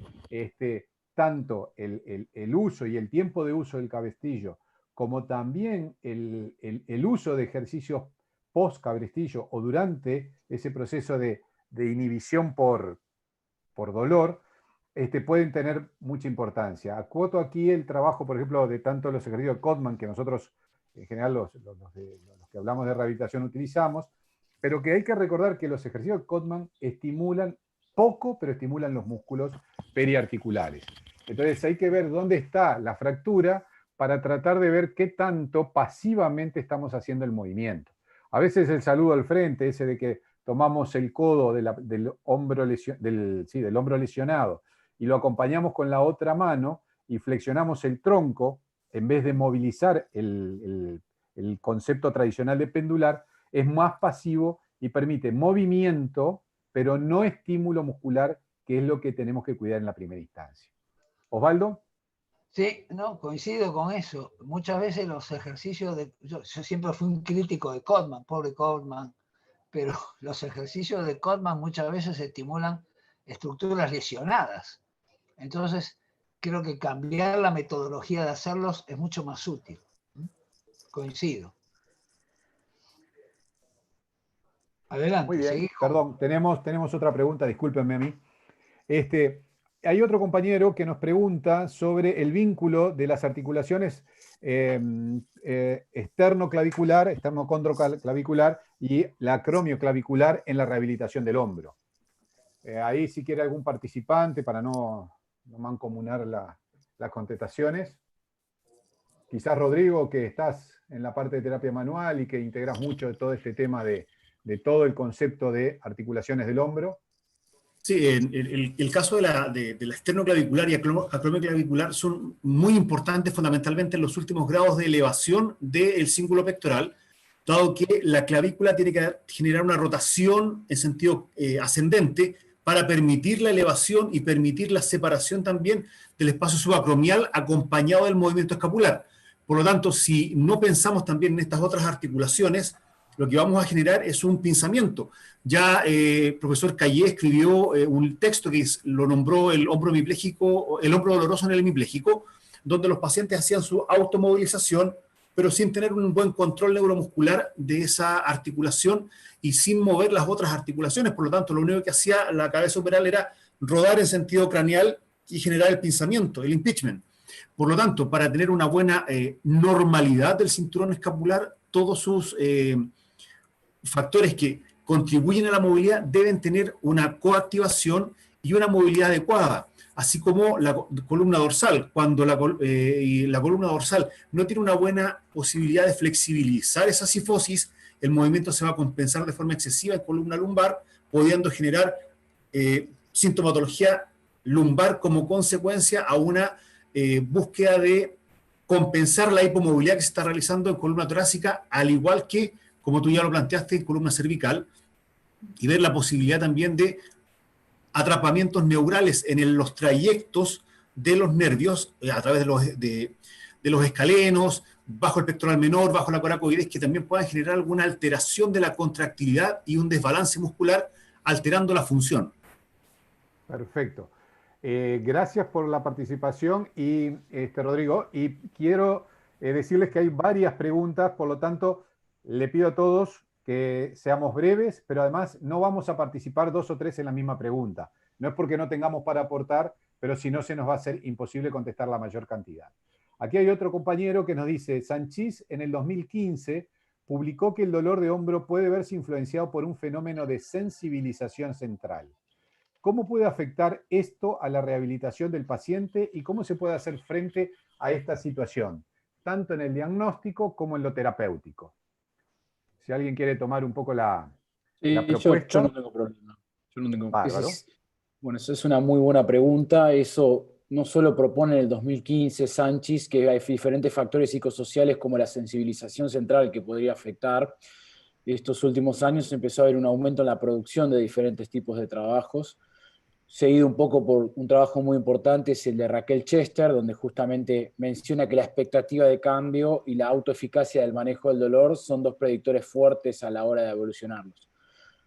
[SPEAKER 2] tanto el uso y el tiempo de uso del cabestrillo, como también el uso de ejercicios post-cabestrillo o durante ese proceso de inhibición por dolor, pueden tener mucha importancia. Acoto aquí el trabajo, por ejemplo, de tanto los ejercicios de Codman, que nosotros en general los que hablamos de rehabilitación utilizamos, pero que hay que recordar que los ejercicios de Codman estimulan poco, pero estimulan los músculos periarticulares. Entonces hay que ver dónde está la fractura para tratar de ver qué tanto pasivamente estamos haciendo el movimiento. A veces el saludo al frente, ese de que tomamos el codo del hombro lesionado y lo acompañamos con la otra mano y flexionamos el tronco, en vez de movilizar el concepto tradicional de pendular, es más pasivo y permite movimiento, pero no estímulo muscular, que es lo que tenemos que cuidar en la primera instancia. ¿Osvaldo?
[SPEAKER 1] Sí, no, coincido con eso. Muchas veces los ejercicios yo siempre fui un crítico de Codman, pobre Codman, pero los ejercicios de Codman muchas veces estimulan estructuras lesionadas. Entonces, creo que cambiar la metodología de hacerlos es mucho más útil. Coincido. Adelante.
[SPEAKER 2] Muy bien,
[SPEAKER 1] seguimos.
[SPEAKER 2] perdón, tenemos otra pregunta, discúlpenme a mí. Hay otro compañero que nos pregunta sobre el vínculo de las articulaciones esternocondroclavicular y la acromioclavicular en la rehabilitación del hombro. Ahí si quiere algún participante para no mancomunar las contestaciones. Quizás Rodrigo, que estás en la parte de terapia manual y que integras mucho de todo este tema de de todo el concepto de articulaciones del hombro?
[SPEAKER 9] Sí, el caso de la esternoclavicular y acromioclavicular son muy importantes fundamentalmente en los últimos grados de elevación del cíngulo pectoral, dado que la clavícula tiene que generar una rotación en sentido ascendente para permitir la elevación y permitir la separación también del espacio subacromial acompañado del movimiento escapular. Por lo tanto, si no pensamos también en estas otras articulaciones, lo que vamos a generar es un pinzamiento. Ya el profesor Cayé escribió un texto que lo nombró el hombro hemipléjico, el hombro doloroso en el hemipléjico, donde los pacientes hacían su automovilización, pero sin tener un buen control neuromuscular de esa articulación y sin mover las otras articulaciones. Por lo tanto, lo único que hacía la cabeza humeral era rodar en sentido craneal y generar el pinzamiento, el impingement. Por lo tanto, para tener una buena normalidad del cinturón escapular, todos sus factores que contribuyen a la movilidad deben tener una coactivación y una movilidad adecuada, así como la columna dorsal. Cuando la columna dorsal no tiene una buena posibilidad de flexibilizar esa cifosis, el movimiento se va a compensar de forma excesiva en columna lumbar, pudiendo generar sintomatología lumbar como consecuencia a una búsqueda de compensar la hipomovilidad que se está realizando en columna torácica, al igual que, como tú ya lo planteaste, en columna cervical, y ver la posibilidad también de atrapamientos neurales en los trayectos de los nervios a través de los escalenos, bajo el pectoral menor, bajo la coracoides, que también puedan generar alguna alteración de la contractilidad y un desbalance muscular, alterando la función.
[SPEAKER 2] Perfecto. Gracias por la participación, y Rodrigo, y quiero decirles que hay varias preguntas, por lo tanto, le pido a todos que seamos breves, pero además no vamos a participar 2 o 3 en la misma pregunta. No es porque no tengamos para aportar, pero si no se nos va a hacer imposible contestar la mayor cantidad. Aquí hay otro compañero que nos dice: Sanchís en el 2015 publicó que el dolor de hombro puede verse influenciado por un fenómeno de sensibilización central. ¿Cómo puede afectar esto a la rehabilitación del paciente y cómo se puede hacer frente a esta situación, tanto en el diagnóstico como en lo terapéutico? Si alguien quiere tomar un poco la propuesta.
[SPEAKER 3] Yo no tengo problema. Yo no tengo.
[SPEAKER 2] Bárbaro.
[SPEAKER 3] Esa es una muy buena pregunta. Eso no solo propone en el 2015 Sanchís, que hay diferentes factores psicosociales como la sensibilización central que podría afectar. Estos últimos años empezó a haber un aumento en la producción de diferentes tipos de trabajos, seguido un poco por un trabajo muy importante, es el de Raquel Chester, donde justamente menciona que la expectativa de cambio y la autoeficacia del manejo del dolor son 2 predictores fuertes a la hora de evolucionarlos.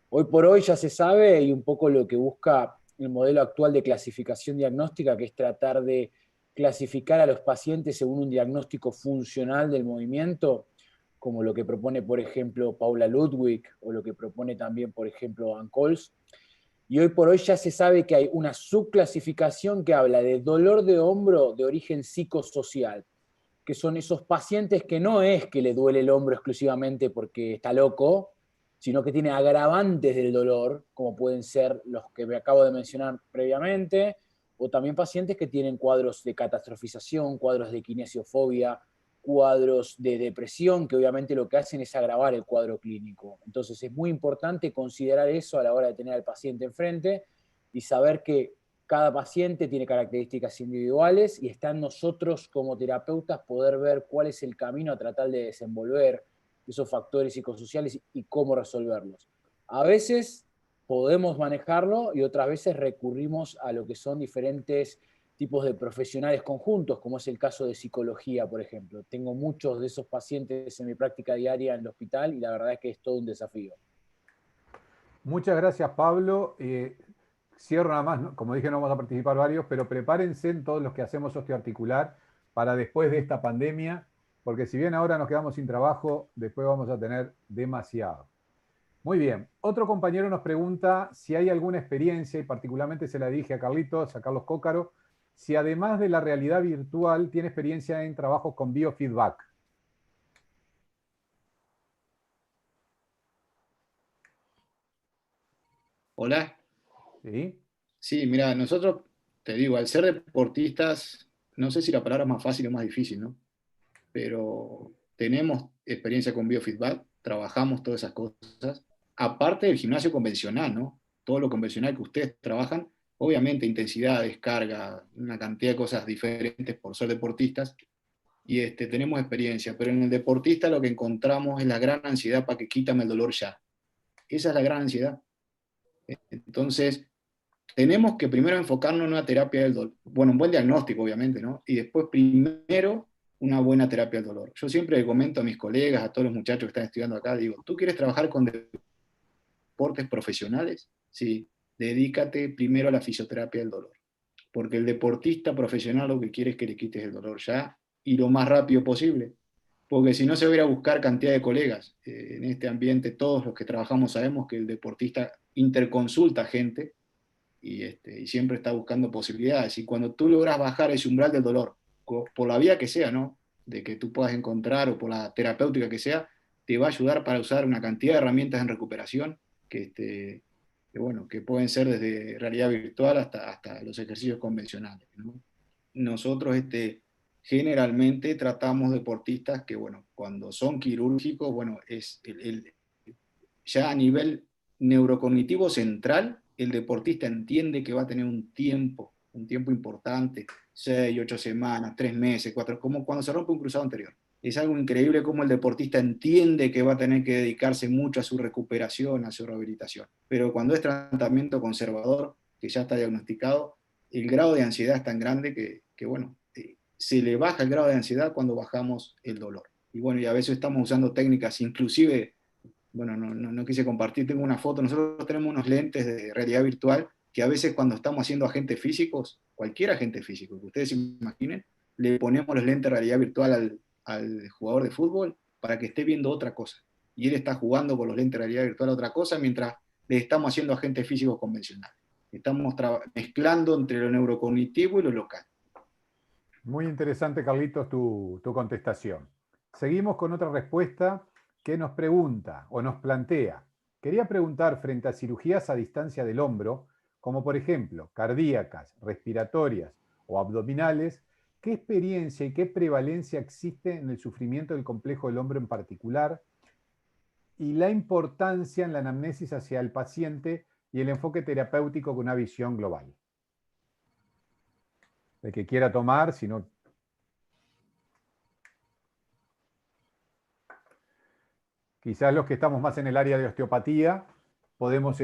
[SPEAKER 3] Hoy por hoy ya se sabe, y un poco lo que busca el modelo actual de clasificación diagnóstica, que es tratar de clasificar a los pacientes según un diagnóstico funcional del movimiento, como lo que propone, por ejemplo, Paula Ludwig, o lo que propone también, por ejemplo, Ann Coles. Y hoy por hoy ya se sabe que hay una subclasificación que habla de dolor de hombro de origen psicosocial, que son esos pacientes que no es que le duele el hombro exclusivamente porque está loco, sino que tiene agravantes del dolor, como pueden ser los que me acabo de mencionar previamente, o también pacientes que tienen cuadros de catastrofización, cuadros de kinesiofobia, cuadros de depresión, que obviamente lo que hacen es agravar el cuadro clínico. Entonces es muy importante considerar eso a la hora de tener al paciente enfrente y saber que cada paciente tiene características individuales y está en nosotros como terapeutas poder ver cuál es el camino a tratar de desenvolver esos factores psicosociales y cómo resolverlos. A veces podemos manejarlo y otras veces recurrimos a lo que son diferentes tipos de profesionales conjuntos, como es el caso de psicología, por ejemplo. Tengo muchos de esos pacientes en mi práctica diaria en el hospital y la verdad es que es todo un desafío.
[SPEAKER 2] Muchas gracias, Pablo. Cierro nada más, ¿no? Como dije, no vamos a participar varios, pero prepárense en todos los que hacemos osteoarticular para después de esta pandemia, porque si bien ahora nos quedamos sin trabajo, después vamos a tener demasiado. Muy bien. Otro compañero nos pregunta si hay alguna experiencia, y particularmente se la dije a Carlitos, a Carlos Cócaro, si además de la realidad virtual tiene experiencia en trabajos con biofeedback.
[SPEAKER 11] Hola.
[SPEAKER 2] ¿Sí?
[SPEAKER 11] Sí, mira, nosotros, te digo, al ser deportistas, no sé si la palabra es más fácil o más difícil, ¿no? Pero tenemos experiencia con biofeedback, trabajamos todas esas cosas. aparte del gimnasio convencional, ¿no? Todo lo convencional que ustedes trabajan, obviamente intensidad, descarga, una cantidad de cosas diferentes por ser deportistas, y tenemos experiencia, pero en el deportista lo que encontramos es la gran ansiedad para que quítame el dolor ya. Esa es la gran ansiedad. Entonces, tenemos que primero enfocarnos en una terapia del dolor. Bueno, un buen diagnóstico, obviamente, ¿no? Y después, primero, una buena terapia del dolor. Yo siempre le comento a mis colegas, a todos los muchachos que están estudiando acá, digo, ¿tú quieres trabajar con deportes profesionales? Sí, dedícate primero a la fisioterapia del dolor. Porque el deportista profesional lo que quiere es que le quites el dolor ya y lo más rápido posible. Porque si no se va a ir a buscar cantidad de colegas. En este ambiente todos los que trabajamos sabemos que el deportista interconsulta gente y siempre está buscando posibilidades. Y cuando tú logras bajar ese umbral del dolor, por la vía que sea, ¿no? De que tú puedas encontrar o por la terapéutica que sea, te va a ayudar para usar una cantidad de herramientas en recuperación que pueden ser desde realidad virtual hasta los ejercicios convencionales, ¿no? Nosotros generalmente tratamos deportistas que, bueno, cuando son quirúrgicos, bueno, ya a nivel neurocognitivo central, el deportista entiende que va a tener un tiempo importante, 6, 8 semanas, 3 meses, 4, como cuando se rompe un cruzado anterior. Es algo increíble cómo el deportista entiende que va a tener que dedicarse mucho a su recuperación, a su rehabilitación. Pero cuando es tratamiento conservador, que ya está diagnosticado, el grado de ansiedad es tan grande que bueno, se le baja el grado de ansiedad cuando bajamos el dolor. Y bueno, y a veces estamos usando técnicas, inclusive, bueno, no quise compartir, tengo una foto, nosotros tenemos unos lentes de realidad virtual que a veces cuando estamos haciendo agentes físicos, cualquier agente físico que ustedes imaginen, le ponemos los lentes de realidad virtual al jugador de fútbol para que esté viendo otra cosa. Y él está jugando con los lentes de realidad virtual a otra cosa mientras le estamos haciendo agentes físicos convencionales. Estamos mezclando entre lo neurocognitivo y lo local.
[SPEAKER 2] Muy interesante, Carlitos, tu contestación. Seguimos con otra respuesta que nos pregunta o nos plantea. Quería preguntar frente a cirugías a distancia del hombro, como por ejemplo cardíacas, respiratorias o abdominales, ¿qué experiencia y qué prevalencia existe en el sufrimiento del complejo del hombro en particular? Y la importancia en la anamnesis hacia el paciente y el enfoque terapéutico con una visión global. El que quiera tomar, si no... Quizás los que estamos más en el área de osteopatía podemos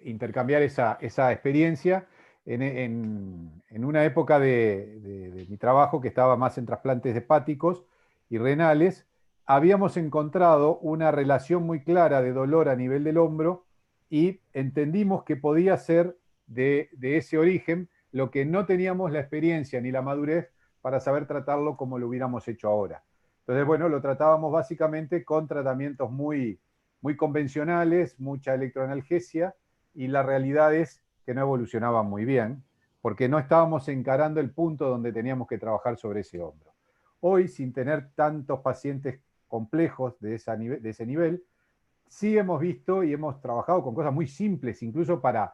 [SPEAKER 2] intercambiar esa experiencia. En una época de mi trabajo, que estaba más en trasplantes hepáticos y renales, habíamos encontrado una relación muy clara de dolor a nivel del hombro y entendimos que podía ser de ese origen, lo que no teníamos la experiencia ni la madurez para saber tratarlo como lo hubiéramos hecho ahora. Entonces, bueno, lo tratábamos básicamente con tratamientos muy convencionales, mucha electroanalgesia, y la realidad es que no evolucionaba muy bien, porque no estábamos encarando el punto donde teníamos que trabajar sobre ese hombro. Hoy, sin tener tantos pacientes complejos de ese nivel, sí hemos visto y hemos trabajado con cosas muy simples, incluso para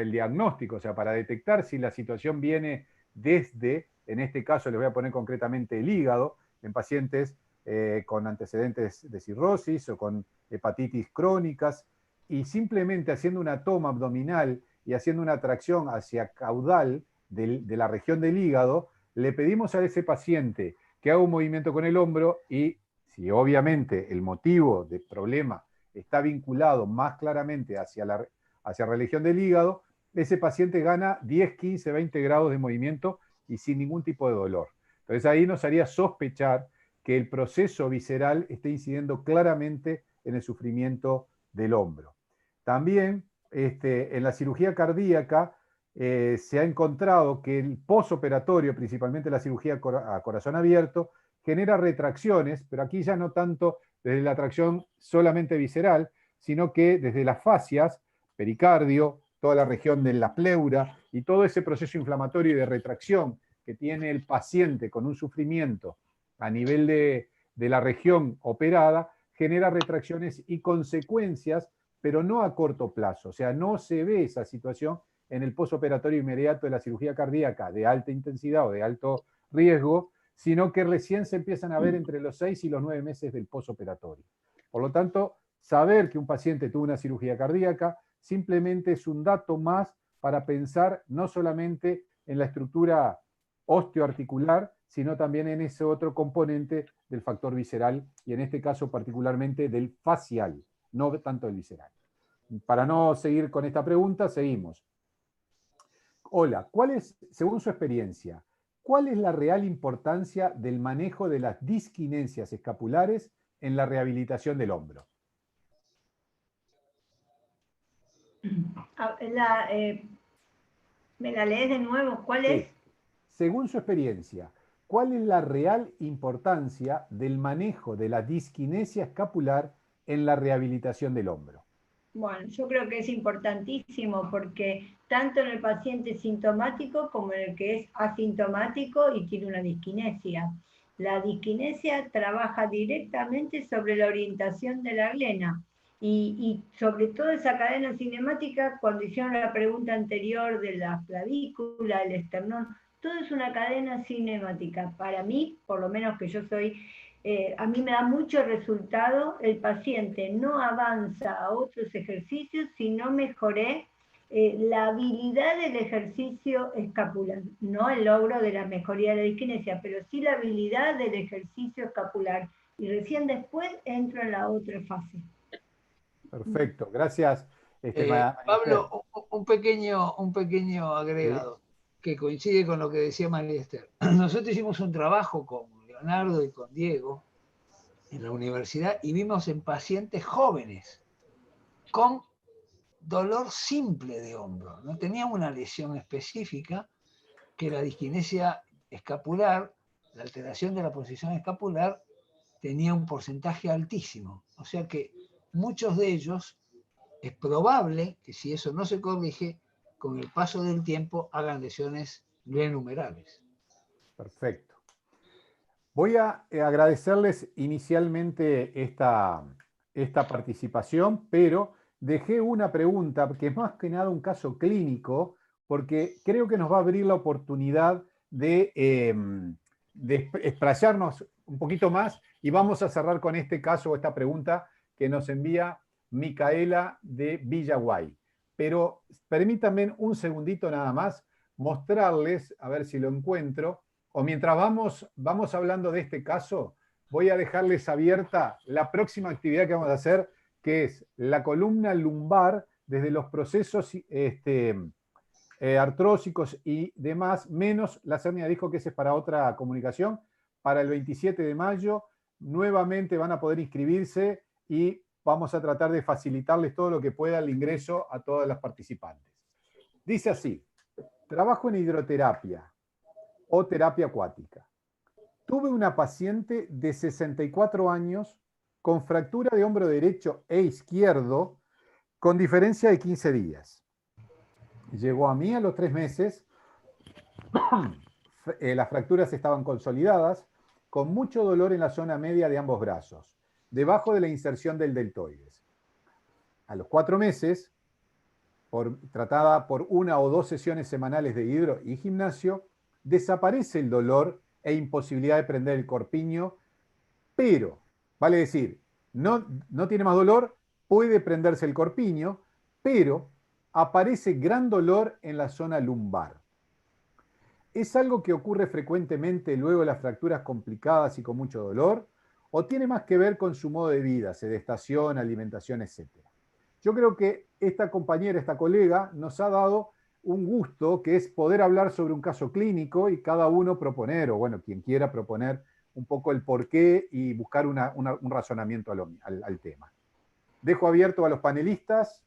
[SPEAKER 2] el diagnóstico, o sea, para detectar si la situación viene desde, en este caso les voy a poner concretamente el hígado, en pacientes con antecedentes de cirrosis o con hepatitis crónicas, y simplemente haciendo una toma abdominal y haciendo una tracción hacia caudal de la región del hígado, le pedimos a ese paciente que haga un movimiento con el hombro, y si obviamente el motivo del problema está vinculado más claramente hacia la región del hígado, ese paciente gana 10, 15, 20 grados de movimiento y sin ningún tipo de dolor. Entonces ahí nos haría sospechar que el proceso visceral está incidiendo claramente en el sufrimiento del hombro. También en la cirugía cardíaca se ha encontrado que el posoperatorio, principalmente la cirugía a corazón abierto, genera retracciones, pero aquí ya no tanto desde la tracción solamente visceral, sino que desde las fascias, pericardio, toda la región de la pleura y todo ese proceso inflamatorio y de retracción que tiene el paciente con un sufrimiento a nivel de la región operada, genera retracciones y consecuencias, pero no a corto plazo. O sea, no se ve esa situación en el posoperatorio inmediato de la cirugía cardíaca de alta intensidad o de alto riesgo, sino que recién se empiezan a ver entre los 6 y los 9 meses del posoperatorio. Por lo tanto, Saber que un paciente tuvo una cirugía cardíaca simplemente es un dato más para pensar no solamente en la estructura osteoarticular, sino también en ese otro componente del factor visceral, y en este caso particularmente del facial, no tanto del visceral. Para no seguir con esta pregunta, seguimos. Hola, según su experiencia, cuál es la real importancia del manejo de las disquinencias escapulares en la rehabilitación del hombro?
[SPEAKER 4] ¿Me la lees de nuevo? ¿Cuál es?
[SPEAKER 2] Según su experiencia, ¿cuál es la real importancia del manejo de la disquinesia escapular en la rehabilitación del hombro?
[SPEAKER 4] Bueno, yo creo que es importantísimo porque tanto en el paciente sintomático como en el que es asintomático y tiene una disquinesia. La disquinesia trabaja directamente sobre la orientación de la glena y sobre todo esa cadena cinemática, cuando hicieron la pregunta anterior de la clavícula, el esternón, todo es una cadena cinemática. Para mí, por lo menos que yo soy... a mí me da mucho resultado, el paciente no avanza a otros ejercicios si no mejoré la habilidad del ejercicio escapular, no el logro de la mejoría de la disquinesia, pero sí la habilidad del ejercicio escapular. Y recién después entro en la otra fase.
[SPEAKER 2] Perfecto, gracias.
[SPEAKER 1] Pablo, un pequeño agregado que coincide con lo que decía María Esther. Nosotros hicimos un trabajo con Leonardo y con Diego en la universidad y vimos en pacientes jóvenes con dolor simple de hombro. No tenían una lesión específica, que la disquinesia escapular, la alteración de la posición escapular, tenía un porcentaje altísimo. O sea que muchos de ellos es probable que si eso no se corrige, con el paso del tiempo hagan lesiones glenumerables.
[SPEAKER 2] Perfecto. Voy a agradecerles inicialmente esta participación, pero dejé una pregunta, que es más que nada un caso clínico, porque creo que nos va a abrir la oportunidad de explayarnos un poquito más, y vamos a cerrar con este caso o esta pregunta que nos envía Micaela de Villaguay. Pero permítanme un segundito nada más mostrarles, a ver si lo encuentro, o mientras vamos hablando de este caso, voy a dejarles abierta la próxima actividad que vamos a hacer, que es la columna lumbar desde los procesos artrósicos y demás, menos la hernia de disco, que ese es para otra comunicación, para el 27 de mayo. Nuevamente van a poder inscribirse y vamos a tratar de facilitarles todo lo que pueda el ingreso a todas las participantes. Dice así: trabajo en hidroterapia o terapia acuática. Tuve una paciente de 64 años con fractura de hombro derecho e izquierdo con diferencia de 15 días. Llegó a mí a los 3 meses. Las fracturas estaban consolidadas, con mucho dolor en la zona media de ambos brazos, debajo de la inserción del deltoides. A los 4 meses, tratada por 1 o 2 sesiones semanales de hidro y gimnasio, desaparece el dolor e imposibilidad de prender el corpiño, pero, vale decir, no tiene más dolor, puede prenderse el corpiño, pero aparece gran dolor en la zona lumbar. ¿Es algo que ocurre frecuentemente luego de las fracturas complicadas y con mucho dolor? ¿O tiene más que ver con su modo de vida, sedestación, alimentación, etcétera? Yo creo que esta compañera, esta colega, nos ha dado un gusto, que es poder hablar sobre un caso clínico y cada uno proponer, o bueno, quien quiera proponer un poco el porqué y buscar un razonamiento al tema. Dejo abierto a los panelistas.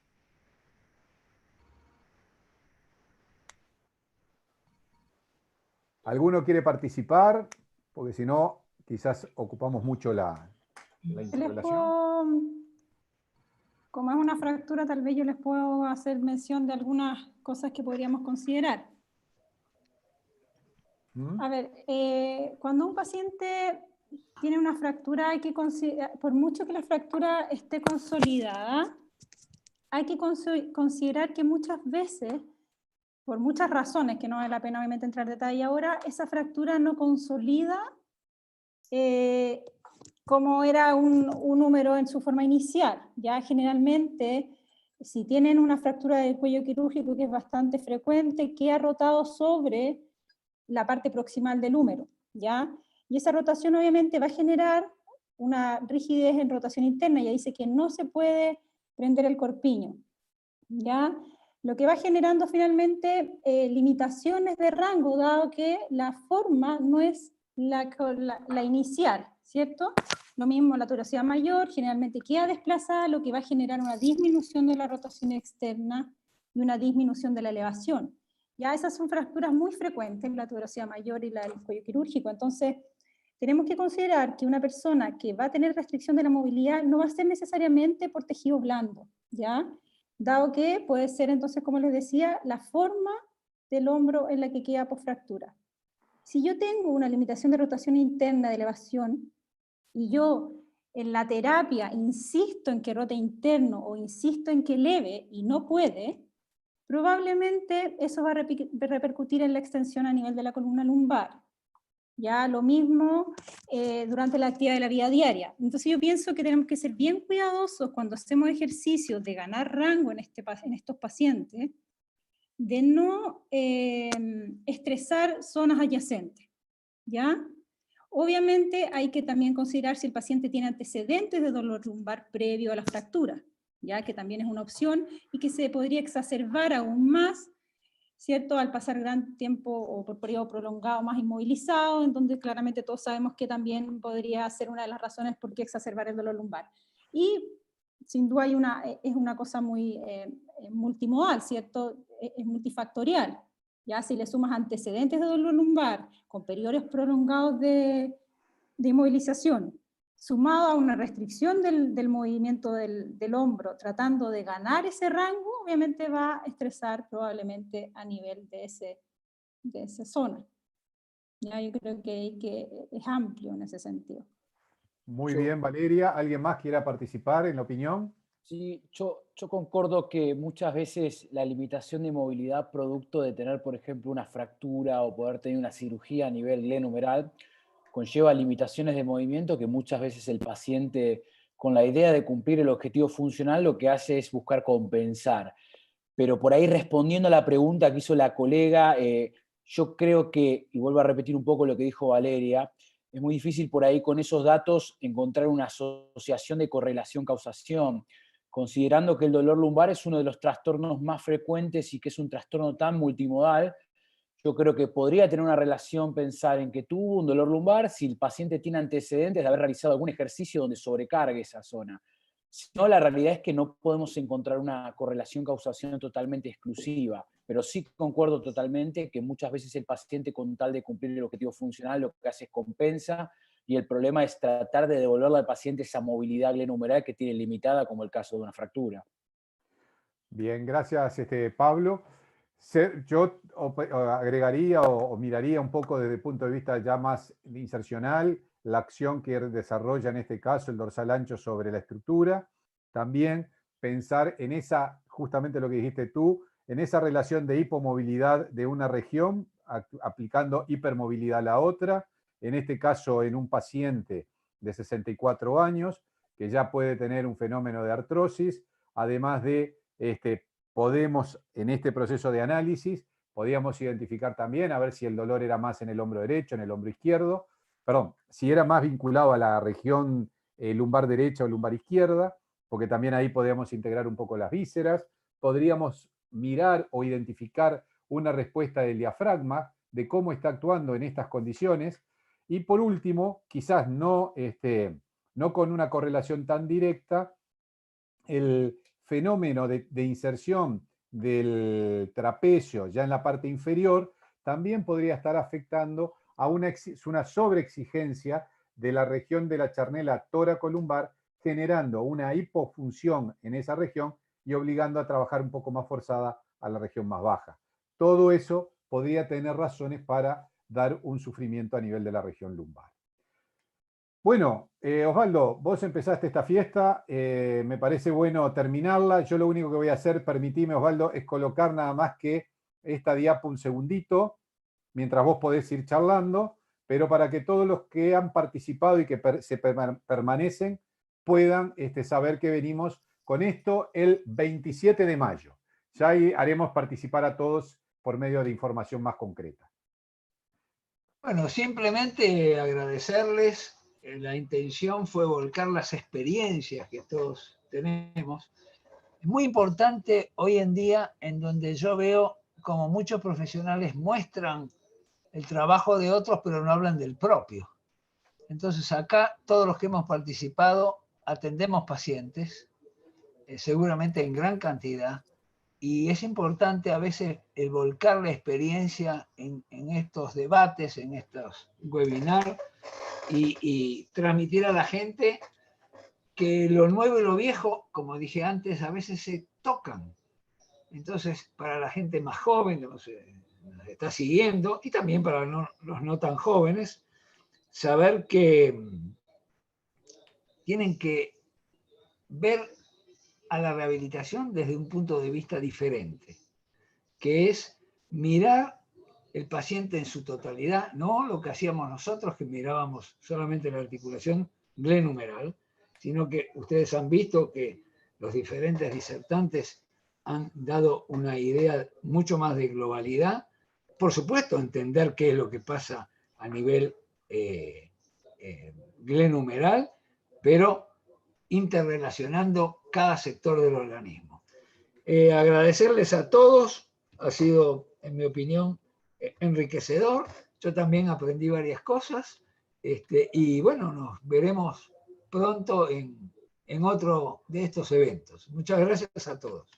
[SPEAKER 2] ¿Alguno quiere participar? Porque si no, quizás ocupamos mucho la interpelación.
[SPEAKER 10] Como es una fractura, tal vez yo les puedo hacer mención de algunas cosas que podríamos considerar. A ver, cuando un paciente tiene una fractura, hay que considerar, por mucho que la fractura esté consolidada, hay que considerar que muchas veces, por muchas razones, que no vale la pena obviamente entrar en detalle ahora, esa fractura no consolida como era un número en su forma inicial. Ya generalmente, si tienen una fractura del cuello quirúrgico que es bastante frecuente, queda rotado sobre la parte proximal del húmero, ¿ya? Y esa rotación obviamente va a generar una rigidez en rotación interna, ya dice que no se puede prender el corpiño, ¿ya? Lo que va generando finalmente limitaciones de rango, dado que la forma no es la inicial, ¿cierto? Lo mismo, la tuberosidad mayor generalmente queda desplazada, lo que va a generar una disminución de la rotación externa y una disminución de la elevación. Ya esas son fracturas muy frecuentes, la tuberosidad mayor y la del cuello quirúrgico. Entonces, tenemos que considerar que una persona que va a tener restricción de la movilidad no va a ser necesariamente por tejido blando, ¿ya? Dado que puede ser entonces, como les decía, la forma del hombro en la que queda por fractura. Si yo tengo una limitación de rotación interna de elevación, y yo en la terapia insisto en que rote interno o insisto en que eleve y no puede, probablemente eso va a repercutir en la extensión a nivel de la columna lumbar. Ya lo mismo durante la actividad de la vida diaria. Entonces yo pienso que tenemos que ser bien cuidadosos cuando hacemos ejercicios de ganar rango en estos pacientes, de no estresar zonas adyacentes, ¿ya? Obviamente hay que también considerar si el paciente tiene antecedentes de dolor lumbar previo a la fractura, ya que también es una opción y que se podría exacerbar aún más, ¿cierto? Al pasar gran tiempo o por periodo prolongado más inmovilizado, en donde claramente todos sabemos que también podría ser una de las razones por qué exacerbar el dolor lumbar. Y sin duda es una cosa muy multimodal, ¿cierto? Es multifactorial. Ya si le sumas antecedentes de dolor lumbar con periodos prolongados de inmovilización, sumado a una restricción del movimiento del hombro, tratando de ganar ese rango, obviamente va a estresar probablemente a nivel de esa zona. Ya, yo creo que es amplio en ese sentido.
[SPEAKER 2] Muy bien, Valeria. ¿Alguien más quiera participar en la opinión?
[SPEAKER 3] Sí, yo concordo que muchas veces la limitación de movilidad producto de tener, por ejemplo, una fractura o poder tener una cirugía a nivel glenumeral conlleva limitaciones de movimiento que muchas veces el paciente, con la idea de cumplir el objetivo funcional, lo que hace es buscar compensar. Pero por ahí, respondiendo a la pregunta que hizo la colega, yo creo que, y vuelvo a repetir un poco lo que dijo Valeria, es muy difícil por ahí con esos datos encontrar una asociación de correlación-causación, considerando que el dolor lumbar es uno de los trastornos más frecuentes y que es un trastorno tan multimodal. Yo creo que podría tener una relación pensar en que tuvo un dolor lumbar si el paciente tiene antecedentes de haber realizado algún ejercicio donde sobrecargue esa zona. Si no, la realidad es que no podemos encontrar una correlación-causación totalmente exclusiva, pero sí concuerdo totalmente que muchas veces el paciente, con tal de cumplir el objetivo funcional, lo que hace es compensa, y el problema es tratar de devolverle al paciente esa movilidad glenumeral que tiene limitada, como el caso de una fractura.
[SPEAKER 2] Bien, gracias Pablo. Yo agregaría o miraría un poco desde el punto de vista ya más insercional la acción que desarrolla en este caso el dorsal ancho sobre la estructura. También pensar en esa, justamente lo que dijiste tú, en esa relación de hipomovilidad de una región, aplicando hipermovilidad a la otra, en este caso en un paciente de 64 años, que ya puede tener un fenómeno de artrosis, además de podemos, en este proceso de análisis, podíamos identificar también a ver si el dolor era más en el hombro derecho, en el hombro izquierdo, perdón, si era más vinculado a la región lumbar derecha o lumbar izquierda, porque también ahí podíamos integrar un poco las vísceras, podríamos mirar o identificar una respuesta del diafragma, de cómo está actuando en estas condiciones, y por último, quizás no con una correlación tan directa, el fenómeno de inserción del trapecio ya en la parte inferior también podría estar afectando a una sobreexigencia de la región de la charnela tóracolumbar, generando una hipofunción en esa región y obligando a trabajar un poco más forzada a la región más baja. Todo eso podría tener razones para dar un sufrimiento a nivel de la región lumbar. Bueno, Osvaldo, vos empezaste esta fiesta, me parece bueno terminarla. Yo lo único que voy a hacer, permitime, Osvaldo, es colocar nada más que esta diapo un segundito, mientras vos podés ir charlando, pero para que todos los que han participado y que permanecen puedan saber que venimos con esto el 27 de mayo. Ya ahí haremos participar a todos por medio de información más concreta.
[SPEAKER 1] Bueno, simplemente agradecerles. La intención fue volcar las experiencias que todos tenemos. Es muy importante hoy en día, en donde yo veo como muchos profesionales muestran el trabajo de otros, pero no hablan del propio. Entonces acá todos los que hemos participado atendemos pacientes, seguramente en gran cantidad, y es importante a veces el volcar la experiencia en estos debates, en estos webinars, y transmitir a la gente que lo nuevo y lo viejo, como dije antes, a veces se tocan. Entonces, para la gente más joven que nos está siguiendo, y también para los no tan jóvenes, saber que tienen que ver a la rehabilitación desde un punto de vista diferente, que es mirar el paciente en su totalidad, no lo que hacíamos nosotros, que mirábamos solamente la articulación glenumeral, sino que ustedes han visto que los diferentes disertantes han dado una idea mucho más de globalidad. Por supuesto, entender qué es lo que pasa a nivel glenumeral, pero interrelacionando cada sector del organismo. Agradecerles a todos, ha sido, en mi opinión, enriquecedor. Yo también aprendí varias cosas, y bueno, nos veremos pronto en otro de estos eventos. Muchas gracias a todos.